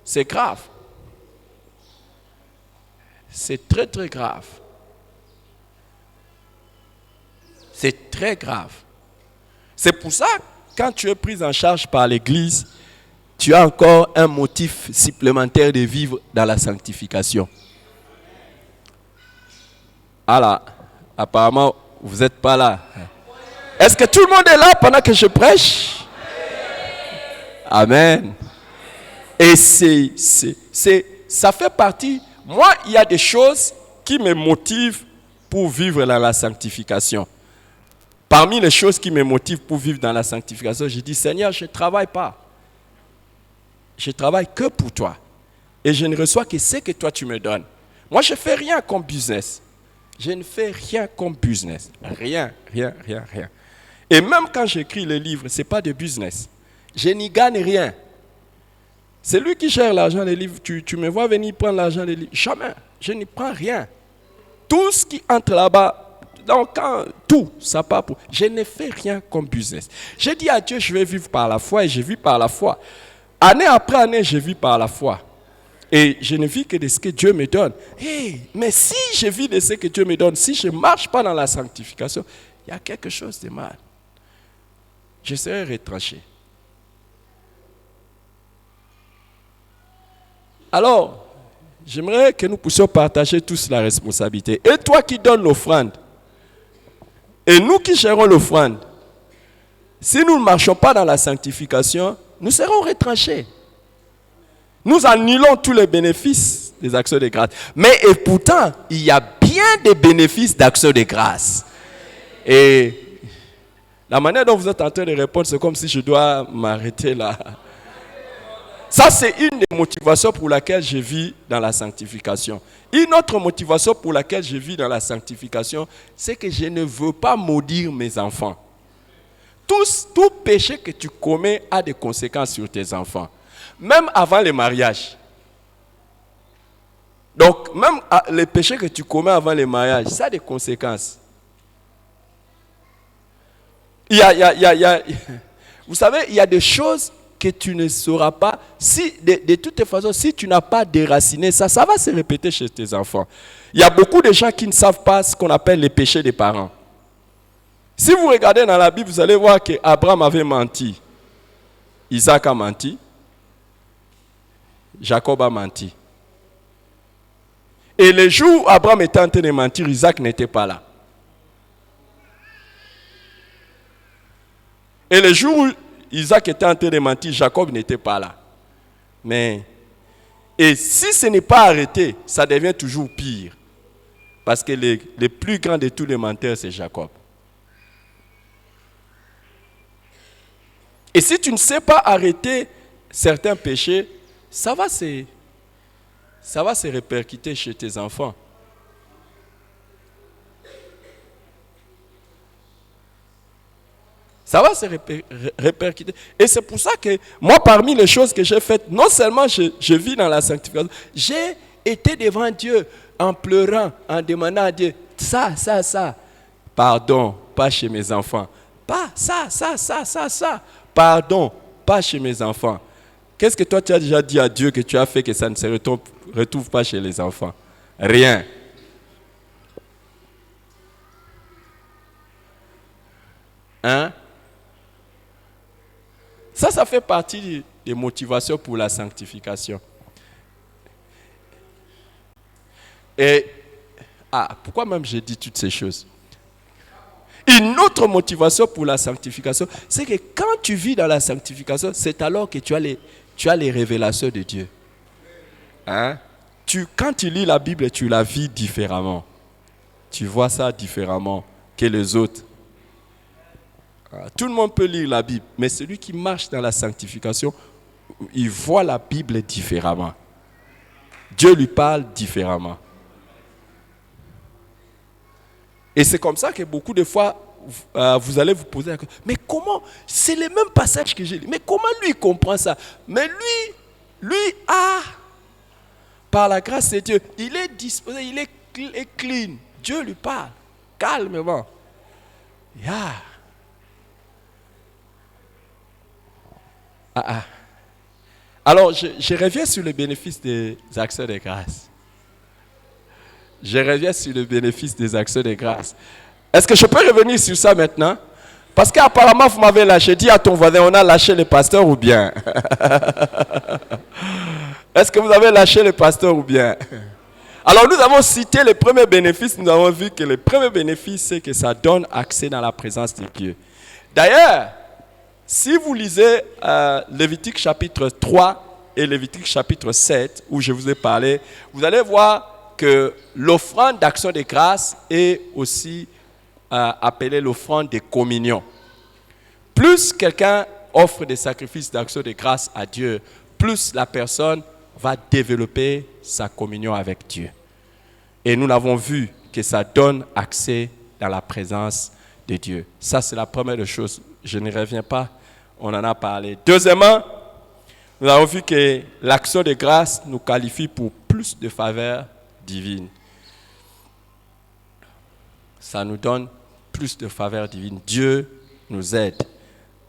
c'est grave. C'est très très grave. C'est très grave. C'est pour ça, quand tu es pris en charge par l'Église, tu as encore un motif supplémentaire de vivre dans la sanctification. Ah là, apparemment, vous n'êtes pas là. Est-ce que tout le monde est là pendant que je prêche? Amen. Et ça fait partie. Moi, il y a des choses qui me motivent pour vivre dans la sanctification. Parmi les choses qui me motivent pour vivre dans la sanctification, je dis, Seigneur, je ne travaille pas. Je travaille que pour toi. Et je ne reçois que ce que toi tu me donnes. Moi, je ne fais rien comme business. Je ne fais rien comme business. Rien. Et même quand j'écris les livres, ce n'est pas de business. Je n'y gagne rien. C'est lui qui gère l'argent des livres. Tu me vois venir prendre l'argent des livres. Jamais. Je n'y prends rien. Tout ce qui entre là-bas, donc tout, ça part pour... Je ne fais rien comme business. J'ai dit à Dieu, je vais vivre par la foi et je vis par la foi. Année après année, je vis par la foi. Et je ne vis que de ce que Dieu me donne. Hey, mais si je vis de ce que Dieu me donne, si je ne marche pas dans la sanctification, il y a quelque chose de mal. Je serai retranché. Alors, j'aimerais que nous puissions partager tous la responsabilité. Et toi qui donnes l'offrande, et nous qui gérons l'offrande, si nous ne marchons pas dans la sanctification, nous serons retranchés. Nous annulons tous les bénéfices des actions de grâce. Mais et pourtant, il y a bien des bénéfices d'actions de grâce. Et la manière dont vous êtes en train de répondre, c'est comme si je dois m'arrêter là. Ça, c'est une des motivations pour laquelle je vis dans la sanctification. Une autre motivation pour laquelle je vis dans la sanctification, c'est que je ne veux pas maudire mes enfants. Tout péché que tu commets a des conséquences sur tes enfants. Même avant le mariage. Donc, même les péchés que tu commets avant le mariage, ça a des conséquences. Vous savez, il y a des choses que tu ne sauras pas. Si, de toute façon, si tu n'as pas déraciné ça, ça va se répéter chez tes enfants. Il y a beaucoup de gens qui ne savent pas ce qu'on appelle les péchés des parents. Si vous regardez dans la Bible, vous allez voir qu'Abraham avait menti. Isaac a menti. Jacob a menti. Et le jour où Abraham était en train de mentir, Isaac n'était pas là. Et le jour où Isaac était en train de mentir, Jacob n'était pas là. Et si ce n'est pas arrêté, ça devient toujours pire. Parce que le plus grand de tous les menteurs, c'est Jacob. Et si tu ne sais pas arrêter certains péchés, ça va se répercuter chez tes enfants. Ça va se répercuter. Et c'est pour ça que moi, parmi les choses que j'ai faites, non seulement je vis dans la sanctification, j'ai été devant Dieu en pleurant, en demandant à Dieu, ça. Pardon, pas chez mes enfants. Pas ça. Pardon, pas chez mes enfants. Qu'est-ce que toi tu as déjà dit à Dieu que tu as fait que ça ne se retrouve pas chez les enfants? Rien. Hein? Ça fait partie des motivations pour la sanctification. Et pourquoi même j'ai dit toutes ces choses? Une autre motivation pour la sanctification, c'est que quand tu vis dans la sanctification, c'est alors que tu as les révélations de Dieu. Hein? Quand tu lis la Bible, tu la vis différemment. Tu vois ça différemment que les autres. Tout le monde peut lire la Bible, mais celui qui marche dans la sanctification, il voit la Bible différemment. Dieu lui parle différemment. Et c'est comme ça que beaucoup de fois, vous allez vous poser la question, mais comment, c'est le même passage que j'ai lu, mais comment lui comprend ça? Mais lui par la grâce de Dieu, il est disposé, il est clean. Dieu lui parle calmement. Alors, je reviens sur le bénéfice des actions de grâce. Je reviens sur le bénéfice des actions de grâce. Est-ce que je peux revenir sur ça maintenant? Parce qu'apparemment, vous m'avez lâché. Dis à ton voisin, on a lâché le pasteur ou bien? Est-ce que vous avez lâché le pasteur ou bien? Alors, nous avons cité le premier bénéfice. Nous avons vu que le premier bénéfice, c'est que ça donne accès dans la présence de Dieu. D'ailleurs, si vous lisez Lévitique chapitre 3 et Lévitique chapitre 7, où je vous ai parlé, vous allez voir que l'offrande d'action de grâce est aussi appelée l'offrande de communion. Plus quelqu'un offre des sacrifices d'action de grâce à Dieu, plus la personne va développer sa communion avec Dieu. Et nous l'avons vu que ça donne accès dans la présence de Dieu. Ça, c'est la première chose. Je ne reviens pas, on en a parlé. Deuxièmement, nous avons vu que l'action de grâce nous qualifie pour plus de faveurs divines. Ça nous donne plus de faveurs divines. Dieu nous aide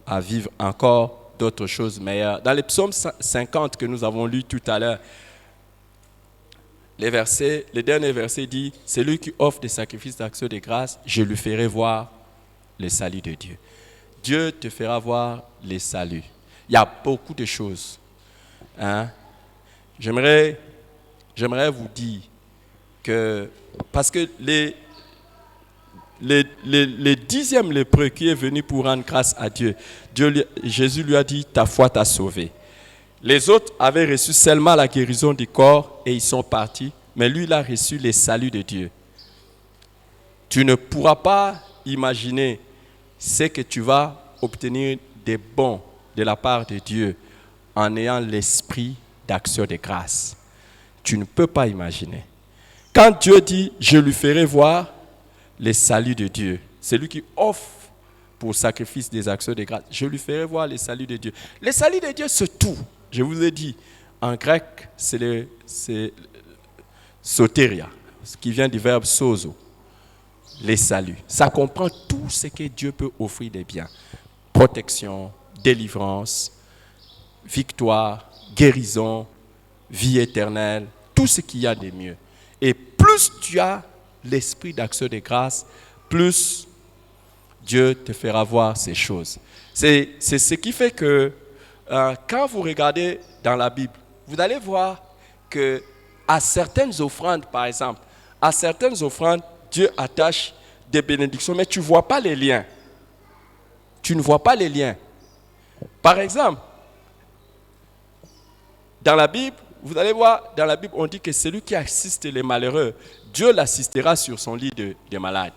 à vivre encore d'autres choses meilleures. Dans les psaumes 50 que nous avons lu tout à l'heure, le dernier verset dit, « Celui qui offre des sacrifices d'action de grâce, je lui ferai voir le salut de Dieu. » Dieu te fera voir les saluts. Il y a beaucoup de choses. J'aimerais vous dire que, parce que le dixième lépreux qui est venu pour rendre grâce à Dieu, Jésus lui a dit, ta foi t'a sauvé. Les autres avaient reçu seulement la guérison du corps et ils sont partis, mais lui, il a reçu les saluts de Dieu. Tu ne pourras pas imaginer ce que tu vas obtenir des bons de la part de Dieu en ayant l'esprit d'action de grâce. Tu ne peux pas imaginer. Quand Dieu dit, je lui ferai voir les saluts de Dieu, c'est lui qui offre pour sacrifice des actions de grâce. Je lui ferai voir les saluts de Dieu. Les saluts de Dieu, c'est tout. Je vous ai dit, en grec, c'est soteria, ce qui vient du verbe sozo, les saluts. Ça comprend tout ce que Dieu peut offrir de biens. Protection, délivrance, victoire, guérison, vie éternelle, tout ce qu'il y a de mieux. Et plus tu as l'esprit d'action de grâce, plus Dieu te fera voir ces choses. C'est ce qui fait que quand vous regardez dans la Bible, vous allez voir que à certaines offrandes, par exemple, à certaines offrandes, Dieu attache des bénédictions, mais tu ne vois pas les liens. Tu ne vois pas les liens. Par exemple, dans la Bible, vous allez voir, dans la Bible, on dit que celui qui assiste les malheureux, Dieu l'assistera sur son lit de malade.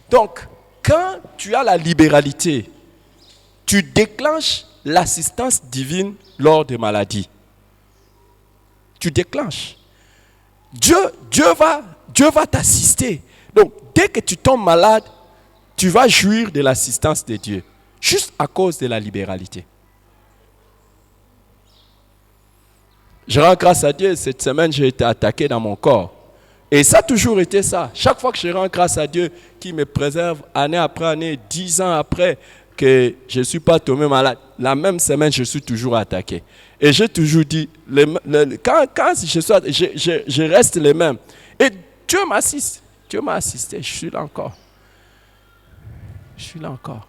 Donc, quand tu as la libéralité, tu déclenches l'assistance divine lors des maladies. Tu déclenches. Dieu va t'assister. Donc, dès que tu tombes malade, tu vas jouir de l'assistance de Dieu, juste à cause de la libéralité. Je rends grâce à Dieu, cette semaine, j'ai été attaqué dans mon corps. Et ça a toujours été ça. Chaque fois que je rends grâce à Dieu, qui me préserve année après année, 10 ans après que je ne suis pas tombé malade, la même semaine, je suis toujours attaqué. Et j'ai toujours dit, quand je reste le même. Et Dieu m'assiste. Dieu m'a assisté, je suis là encore. Je suis là encore.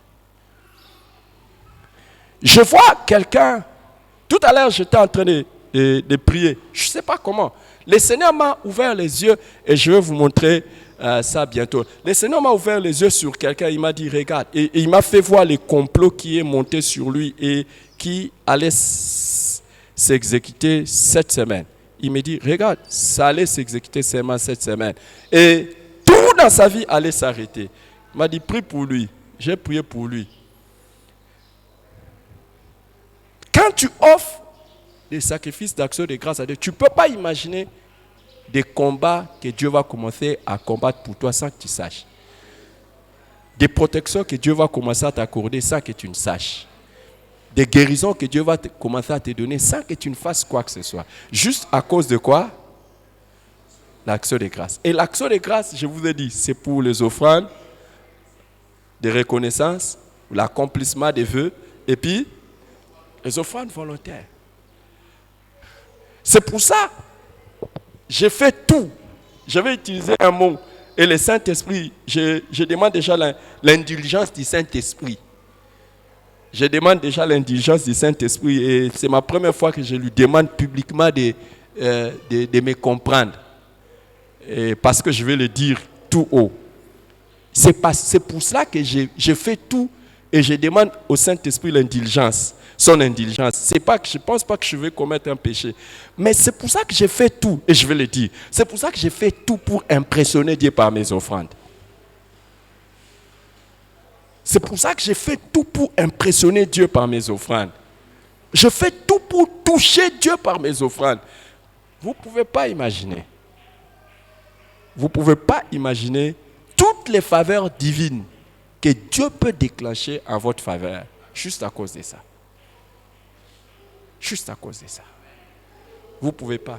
Je vois quelqu'un, tout à l'heure j'étais en train de prier, je ne sais pas comment. Le Seigneur m'a ouvert les yeux et je vais vous montrer ça bientôt. Le Seigneur m'a ouvert les yeux sur quelqu'un, il m'a dit regarde, et il m'a fait voir le complot qui est monté sur lui et qui allait s'exécuter cette semaine. Il me dit regarde, ça allait s'exécuter seulement cette semaine. Et tout dans sa vie allait s'arrêter. Il m'a dit prie pour lui. J'ai prié pour lui. Quand tu offres des sacrifices d'action de grâce à Dieu, tu ne peux pas imaginer des combats que Dieu va commencer à combattre pour toi sans que tu saches. Des protections que Dieu va commencer à t'accorder sans que tu ne saches. Des guérisons que Dieu va commencer à te donner sans que tu ne fasses quoi que ce soit. Juste à cause de quoi? L'action de grâce. Et l'action de grâce, je vous ai dit, c'est pour les offrandes, de reconnaissance, l'accomplissement des vœux, et puis les offrandes volontaires. C'est pour ça, j'ai fait tout. Je vais utiliser un mot. Et le Saint-Esprit, je demande déjà l'indulgence du Saint-Esprit. Je demande déjà l'indulgence du Saint-Esprit et c'est ma première fois que je lui demande publiquement de me comprendre. Et parce que je vais le dire tout haut. C'est pour cela que je fais tout et je demande au Saint-Esprit l'indulgence, son indulgence. Je ne pense pas que je vais commettre un péché. Mais c'est pour ça que je fais tout et je vais le dire. C'est pour ça que je fais tout pour impressionner Dieu par mes offrandes. C'est pour ça que je fais tout pour impressionner Dieu par mes offrandes. Je fais tout pour toucher Dieu par mes offrandes. Vous ne pouvez pas imaginer. Vous ne pouvez pas imaginer toutes les faveurs divines que Dieu peut déclencher en votre faveur. Juste à cause de ça. Juste à cause de ça. Vous ne pouvez pas.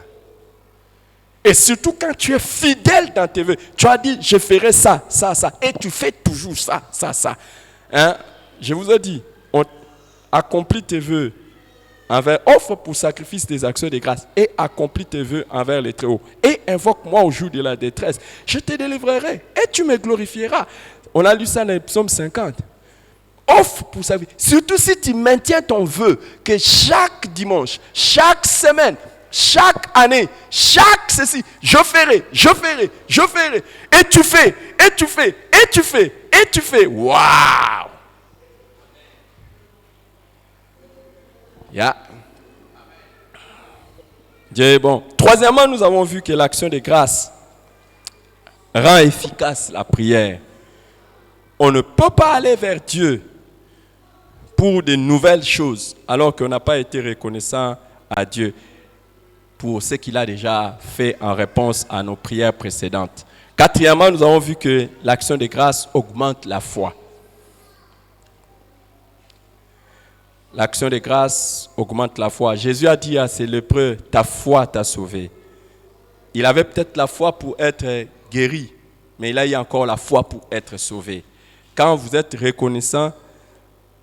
Et surtout quand tu es fidèle dans tes vœux. Tu as dit, je ferai ça, ça, ça. Et tu fais toujours ça, ça, ça. Hein? Je vous ai dit, on accomplit tes vœux envers, offre pour sacrifice des actions de grâce et accomplis tes vœux envers les Très-Hauts. Et invoque-moi au jour de la détresse. Je te délivrerai et tu me glorifieras. On a lu ça dans le psaume 50. Offre pour sacrifice. Surtout si tu maintiens ton vœu que chaque dimanche, chaque semaine, chaque année, chaque ceci, je ferai. Et tu fais, et tu fais, et tu fais, et tu fais. Waouh! Yeah. Dieu est bon. Troisièmement, nous avons vu que l'action de grâce rend efficace la prière. On ne peut pas aller vers Dieu pour de nouvelles choses alors qu'on n'a pas été reconnaissant à Dieu pour ce qu'il a déjà fait en réponse à nos prières précédentes. Quatrièmement, nous avons vu que l'action de grâce augmente la foi. L'action de grâce augmente la foi. Jésus a dit à ses lépreux, ta foi t'a sauvé. Il avait peut-être la foi pour être guéri, mais il a eu encore la foi pour être sauvé. Quand vous êtes reconnaissant,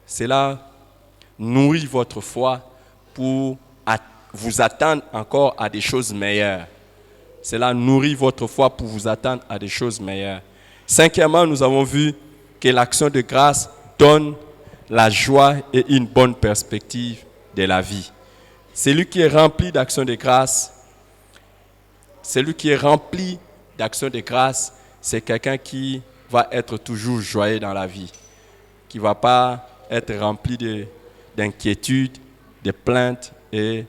cela nourrit votre foi pour vous attendre encore à des choses meilleures. Cela nourrit votre foi pour vous attendre à des choses meilleures. Cinquièmement, nous avons vu que l'action de grâce donne la joie et une bonne perspective de la vie. Celui qui est rempli d'action de grâce, c'est quelqu'un qui va être toujours joyeux dans la vie, qui ne va pas être rempli d'inquiétudes, de plaintes et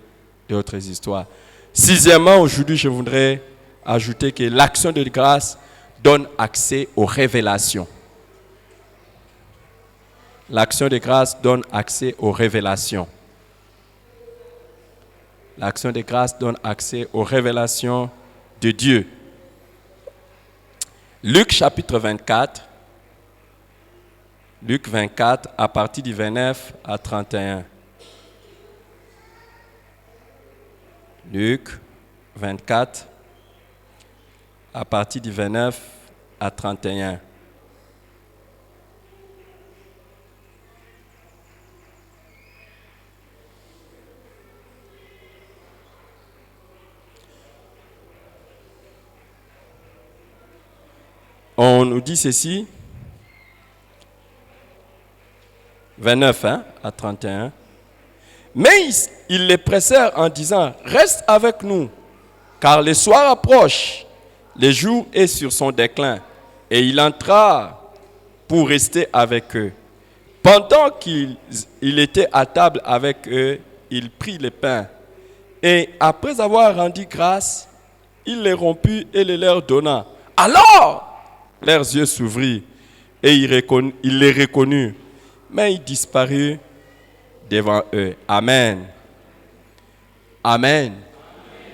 d'autres histoires. Sixièmement, aujourd'hui, je voudrais ajouter que l'action de grâce donne accès aux révélations. L'action de grâce donne accès aux révélations. L'action de grâce donne accès aux révélations de Dieu. Luc chapitre 24. Luc 24 à partir du 29 à 31. Luc 24 à partir du 29 à 31. On nous dit ceci, 29 à 31. Mais ils les pressèrent en disant, reste avec nous, car le soir approche, le jour est sur son déclin. Et il entra pour rester avec eux. Pendant qu'il était à table avec eux, il prit le pain. Et après avoir rendu grâce, il les rompit et les leur donna. Alors, leurs yeux s'ouvrirent et il les reconnut, mais il disparut devant eux. Amen. Amen.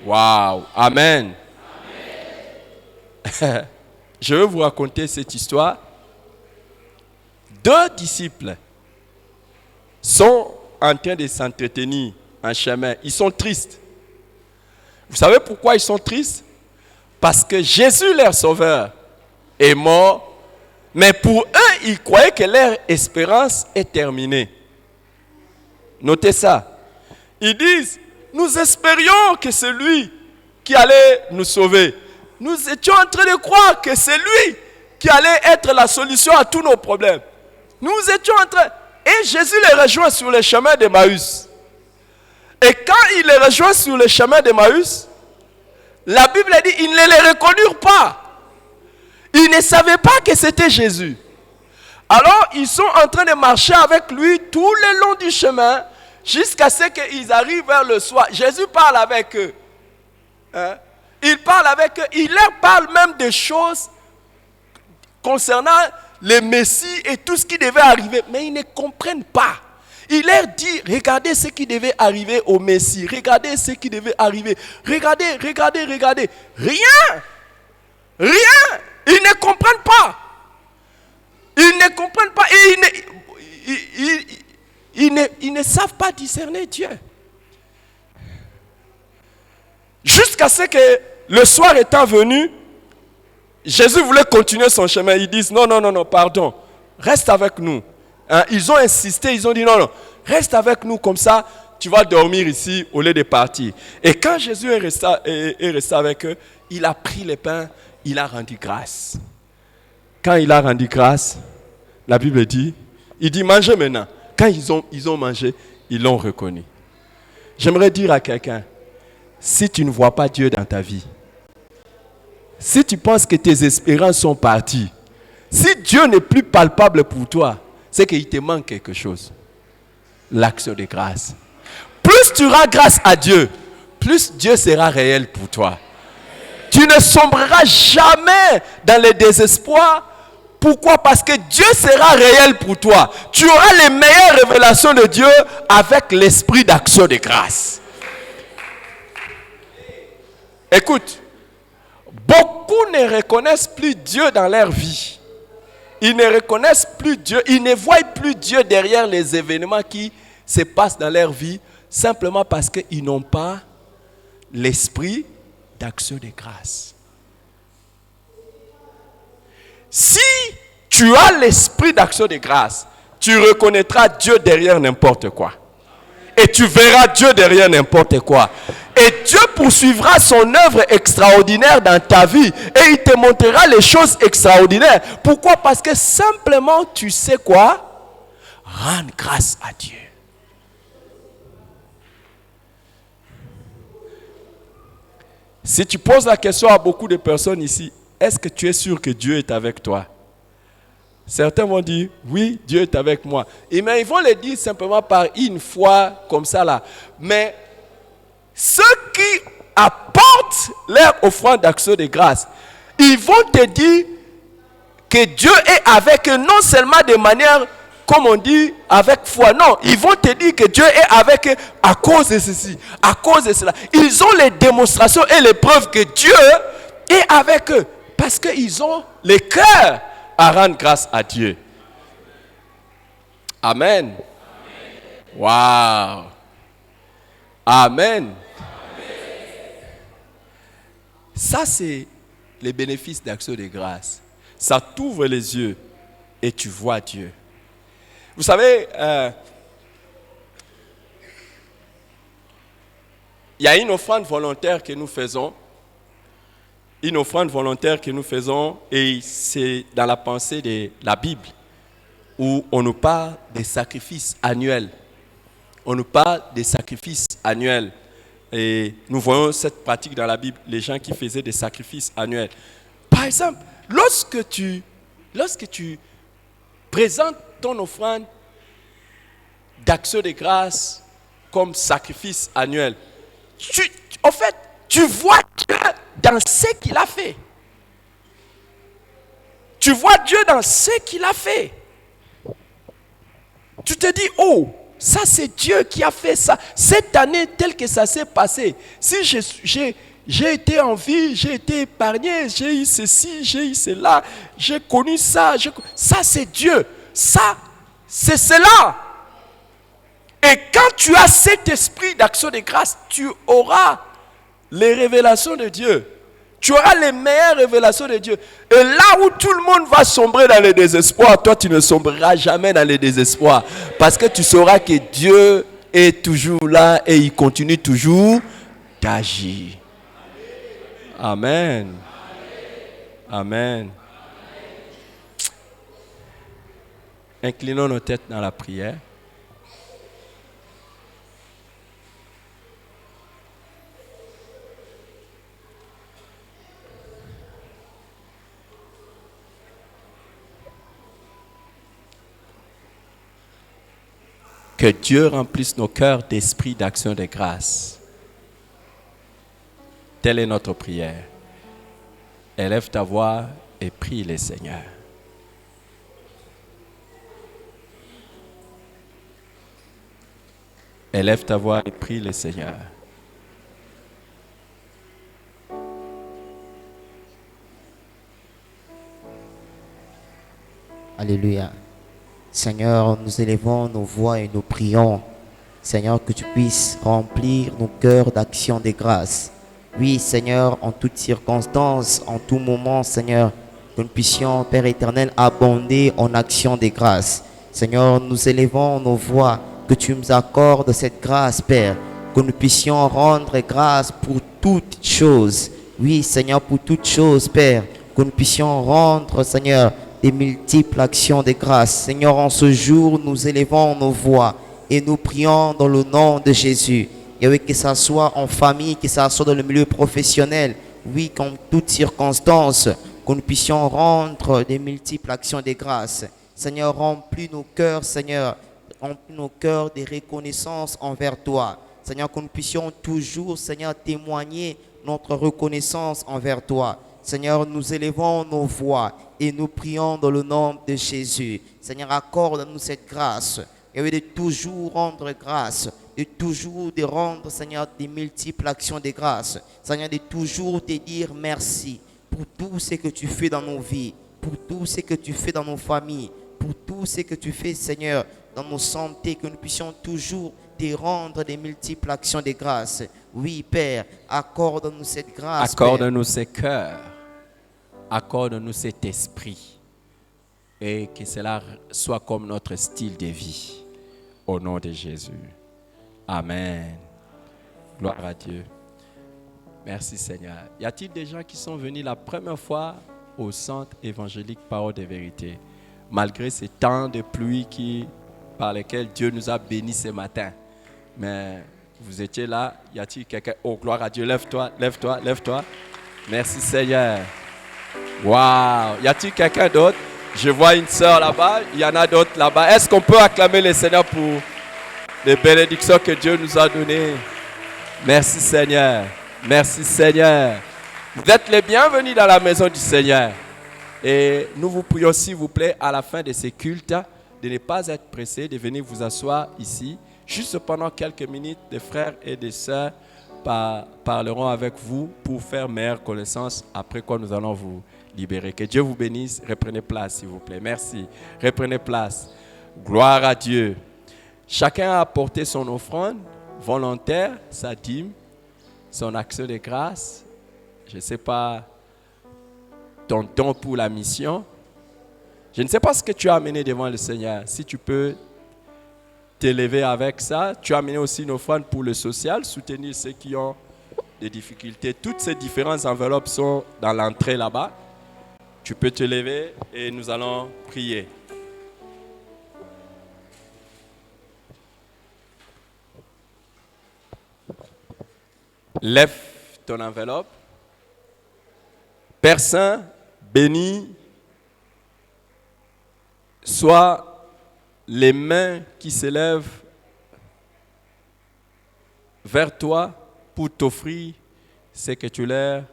Wow. Amen. je vais vous raconter cette histoire. 2 disciples sont en train de s'entretenir en chemin. Ils sont tristes. Vous savez pourquoi ils sont tristes? Parce que Jésus, leur sauveur, est mort. Mais pour eux, ils croyaient que leur espérance est terminée. Notez ça. Ils disent, nous espérions que c'est lui qui allait nous sauver. Nous étions en train de croire que c'est lui qui allait être la solution à tous nos problèmes. Nous étions en train... Et Jésus les rejoint sur le chemin d'Emmaüs. Et quand il les rejoint sur le chemin d'Emmaüs, la Bible dit qu'ils ne les reconnurent pas. Ils ne savaient pas que c'était Jésus. Alors, ils sont en train de marcher avec lui tout le long du chemin jusqu'à ce qu'ils arrivent vers le soir. Jésus parle avec eux. Il parle avec eux. Il leur parle même des choses concernant le Messie et tout ce qui devait arriver. Mais ils ne comprennent pas. Il leur dit, regardez ce qui devait arriver au Messie. Regardez ce qui devait arriver. Regardez. Rien. Ils ne comprennent pas. Et ils ne savent pas discerner Dieu. Jusqu'à ce que le soir étant venu, Jésus voulait continuer son chemin. Ils disent non, pardon, reste avec nous. Ils ont insisté, ils ont dit non, reste avec nous comme ça, tu vas dormir ici au lieu de partir. Et quand Jésus est resté avec eux, il a pris le pain, il a rendu grâce. Quand il a rendu grâce, la Bible dit, il dit mangez maintenant. Quand ils ont mangé, ils l'ont reconnu. J'aimerais dire à quelqu'un, si tu ne vois pas Dieu dans ta vie, si tu penses que tes espérances sont parties, si Dieu n'est plus palpable pour toi, c'est qu'il te manque quelque chose. L'action de grâce. Plus tu rends grâce à Dieu, plus Dieu sera réel pour toi. Tu ne sombreras jamais dans le désespoir. Pourquoi? Parce que Dieu sera réel pour toi. Tu auras les meilleures révélations de Dieu avec l'esprit d'action de grâce. Écoute, beaucoup ne reconnaissent plus Dieu dans leur vie. Ils ne reconnaissent plus Dieu, ils ne voient plus Dieu derrière les événements qui se passent dans leur vie, simplement parce qu'ils n'ont pas l'esprit d'action de grâce. Si tu as l'esprit d'action de grâce, tu reconnaîtras Dieu derrière n'importe quoi. Et tu verras Dieu derrière n'importe quoi. Et Dieu poursuivra son œuvre extraordinaire dans ta vie. Et il te montrera les choses extraordinaires. Pourquoi? Parce que simplement, tu sais quoi? Rendre grâce à Dieu. Si tu poses la question à beaucoup de personnes ici, est-ce que tu es sûr que Dieu est avec toi? Certains vont dire, oui, Dieu est avec moi. Mais ils vont le dire simplement par une foi comme ça là. Mais ceux qui apportent leur offrande d'action de grâce, ils vont te dire que Dieu est avec eux, non seulement de manière, comme on dit, avec foi. Non, ils vont te dire que Dieu est avec eux à cause de ceci, à cause de cela. Ils ont les démonstrations et les preuves que Dieu est avec eux. Parce qu'ils ont le cœur à rendre grâce à Dieu. Amen. Wow. Amen. Ça, c'est les bénéfices d'action de grâce. Ça t'ouvre les yeux et tu vois Dieu. Vous savez, il y a une offrande volontaire que nous faisons. Une offrande volontaire que nous faisons, et c'est dans la pensée de la Bible, où on nous parle des sacrifices annuels. On nous parle des sacrifices annuels. Et nous voyons cette pratique dans la Bible, les gens qui faisaient des sacrifices annuels. Par exemple, lorsque tu présentes ton offrande d'action de grâce comme sacrifice annuel, tu vois Dieu dans ce qu'il a fait. Tu vois Dieu dans ce qu'il a fait. Tu te dis, oh, ça c'est Dieu qui a fait ça. Cette année, tel que ça s'est passé, si j'ai été en vie, j'ai été épargné, j'ai eu ceci, j'ai eu cela, j'ai connu ça. Ça, c'est Dieu. Ça, c'est cela. Et quand tu as cet esprit d'action de grâce, tu auras les révélations de Dieu. Tu auras les meilleures révélations de Dieu. Et là où tout le monde va sombrer dans le désespoir, toi tu ne sombreras jamais dans le désespoir. Parce que tu sauras que Dieu est toujours là et il continue toujours d'agir. Amen. Amen. Inclinons nos têtes dans la prière. Que Dieu remplisse nos cœurs d'esprit d'action de grâce. Telle est notre prière. Élève ta voix et prie le Seigneur. Élève ta voix et prie le Seigneur.
Alléluia. Seigneur, nous élevons nos voix et nous prions. Seigneur, que tu puisses remplir nos cœurs d'action de grâce. Oui, Seigneur, en toutes circonstances, en tout moment, Seigneur, que nous puissions, Père éternel, abonder en action de grâce. Seigneur, nous élevons nos voix, que tu nous accordes cette grâce, Père, que nous puissions rendre grâce pour toutes choses. Oui, Seigneur, pour toutes choses, Père, que nous puissions rendre, Seigneur, des multiples actions de grâce. Seigneur, en ce jour, nous élevons nos voix et nous prions dans le nom de Jésus. Et oui, que ça soit en famille, que ça soit dans le milieu professionnel, oui, qu'en toutes circonstances, que nous puissions rendre des multiples actions de grâce. Seigneur, remplis nos cœurs, Seigneur, remplis nos cœurs de reconnaissance envers toi. Seigneur, que nous puissions toujours, Seigneur, témoigner notre reconnaissance envers toi. Seigneur, nous élevons nos voix et nous prions dans le nom de Jésus. Seigneur, accorde-nous cette grâce. Et oui, de toujours rendre grâce, de toujours de rendre, Seigneur, des multiples actions de grâce. Seigneur, de toujours te dire merci pour tout ce que tu fais dans nos vies, pour tout ce que tu fais dans nos familles, pour tout ce que tu fais, Seigneur, dans nos santé, que nous puissions toujours te rendre des multiples actions de grâce. Oui, Père, accorde-nous cette grâce.
Accorde-nous ces cœurs. Accorde-nous cet esprit. Et que cela soit comme notre style de vie. Au nom de Jésus. Amen. Gloire à Dieu. Merci Seigneur. Y a-t-il des gens qui sont venus la première fois au centre évangélique Parole de Vérité, malgré ces temps de pluie par lesquels Dieu nous a bénis ce matin? Mais vous étiez là. Y a-t-il quelqu'un? Oh, gloire à Dieu. Lève-toi, lève-toi, lève-toi. Merci Seigneur. Waouh. Y a-t-il quelqu'un d'autre? Je vois une sœur là-bas. Il y en a d'autres là-bas. Est-ce qu'on peut acclamer le Seigneur pour les bénédictions que Dieu nous a données? Merci Seigneur. Merci Seigneur. Vous êtes les bienvenus dans la maison du Seigneur. Et nous vous prions, s'il vous plaît, à la fin de ces cultes, de ne pas être pressés, de venir vous asseoir ici. Juste pendant quelques minutes, des frères et des sœurs parleront avec vous pour faire meilleure connaissance, après quoi nous allons vous libérer. Que Dieu vous bénisse. Reprenez place, s'il vous plaît. Merci. Reprenez place. Gloire à Dieu. Chacun a apporté son offrande volontaire, sa dîme, son action de grâce. Je ne sais pas, ton don pour la mission. Je ne sais pas ce que tu as amené devant le Seigneur. Si tu peux t'élever avec ça. Tu as amené aussi une offrande pour le social, soutenir ceux qui ont des difficultés. Toutes ces différentes enveloppes sont dans l'entrée là-bas. Tu peux te lever et nous allons prier. Lève ton enveloppe. Père Saint, bénis soit les mains qui s'élèvent vers toi pour t'offrir ce que tu leur,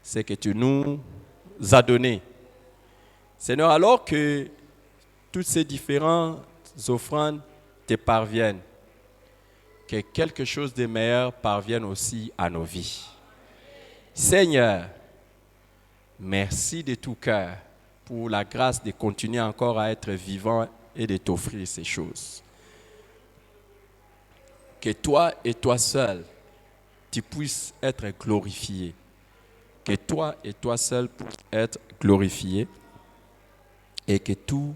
ce que tu nous as donné. Seigneur, alors que toutes ces différentes offrandes te parviennent, que quelque chose de meilleur parvienne aussi à nos vies. Seigneur, merci de tout cœur pour la grâce de continuer encore à être vivant et de t'offrir ces choses. Que toi et toi seul, tu puisses être glorifié. Que toi et toi seul puisses être glorifié. Et que tout,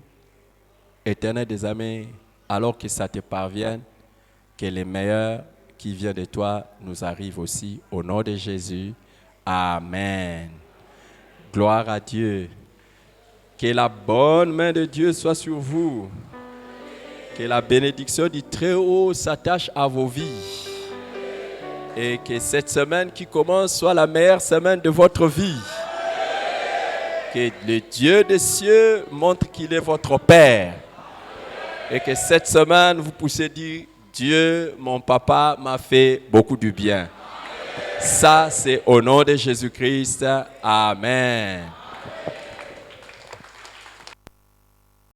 Éternel des armées, alors que ça te parvienne, que les meilleurs qui viennent de toi nous arrivent aussi. Au nom de Jésus. Amen. Gloire à Dieu. Que la bonne main de Dieu soit sur vous. Que la bénédiction du Très-Haut s'attache à vos vies. Et que cette semaine qui commence soit la meilleure semaine de votre vie. Que le Dieu des cieux montre qu'il est votre Père. Et que cette semaine, vous puissiez dire, Dieu, mon papa, m'a fait beaucoup du bien. Ça, c'est au nom de Jésus-Christ. Amen.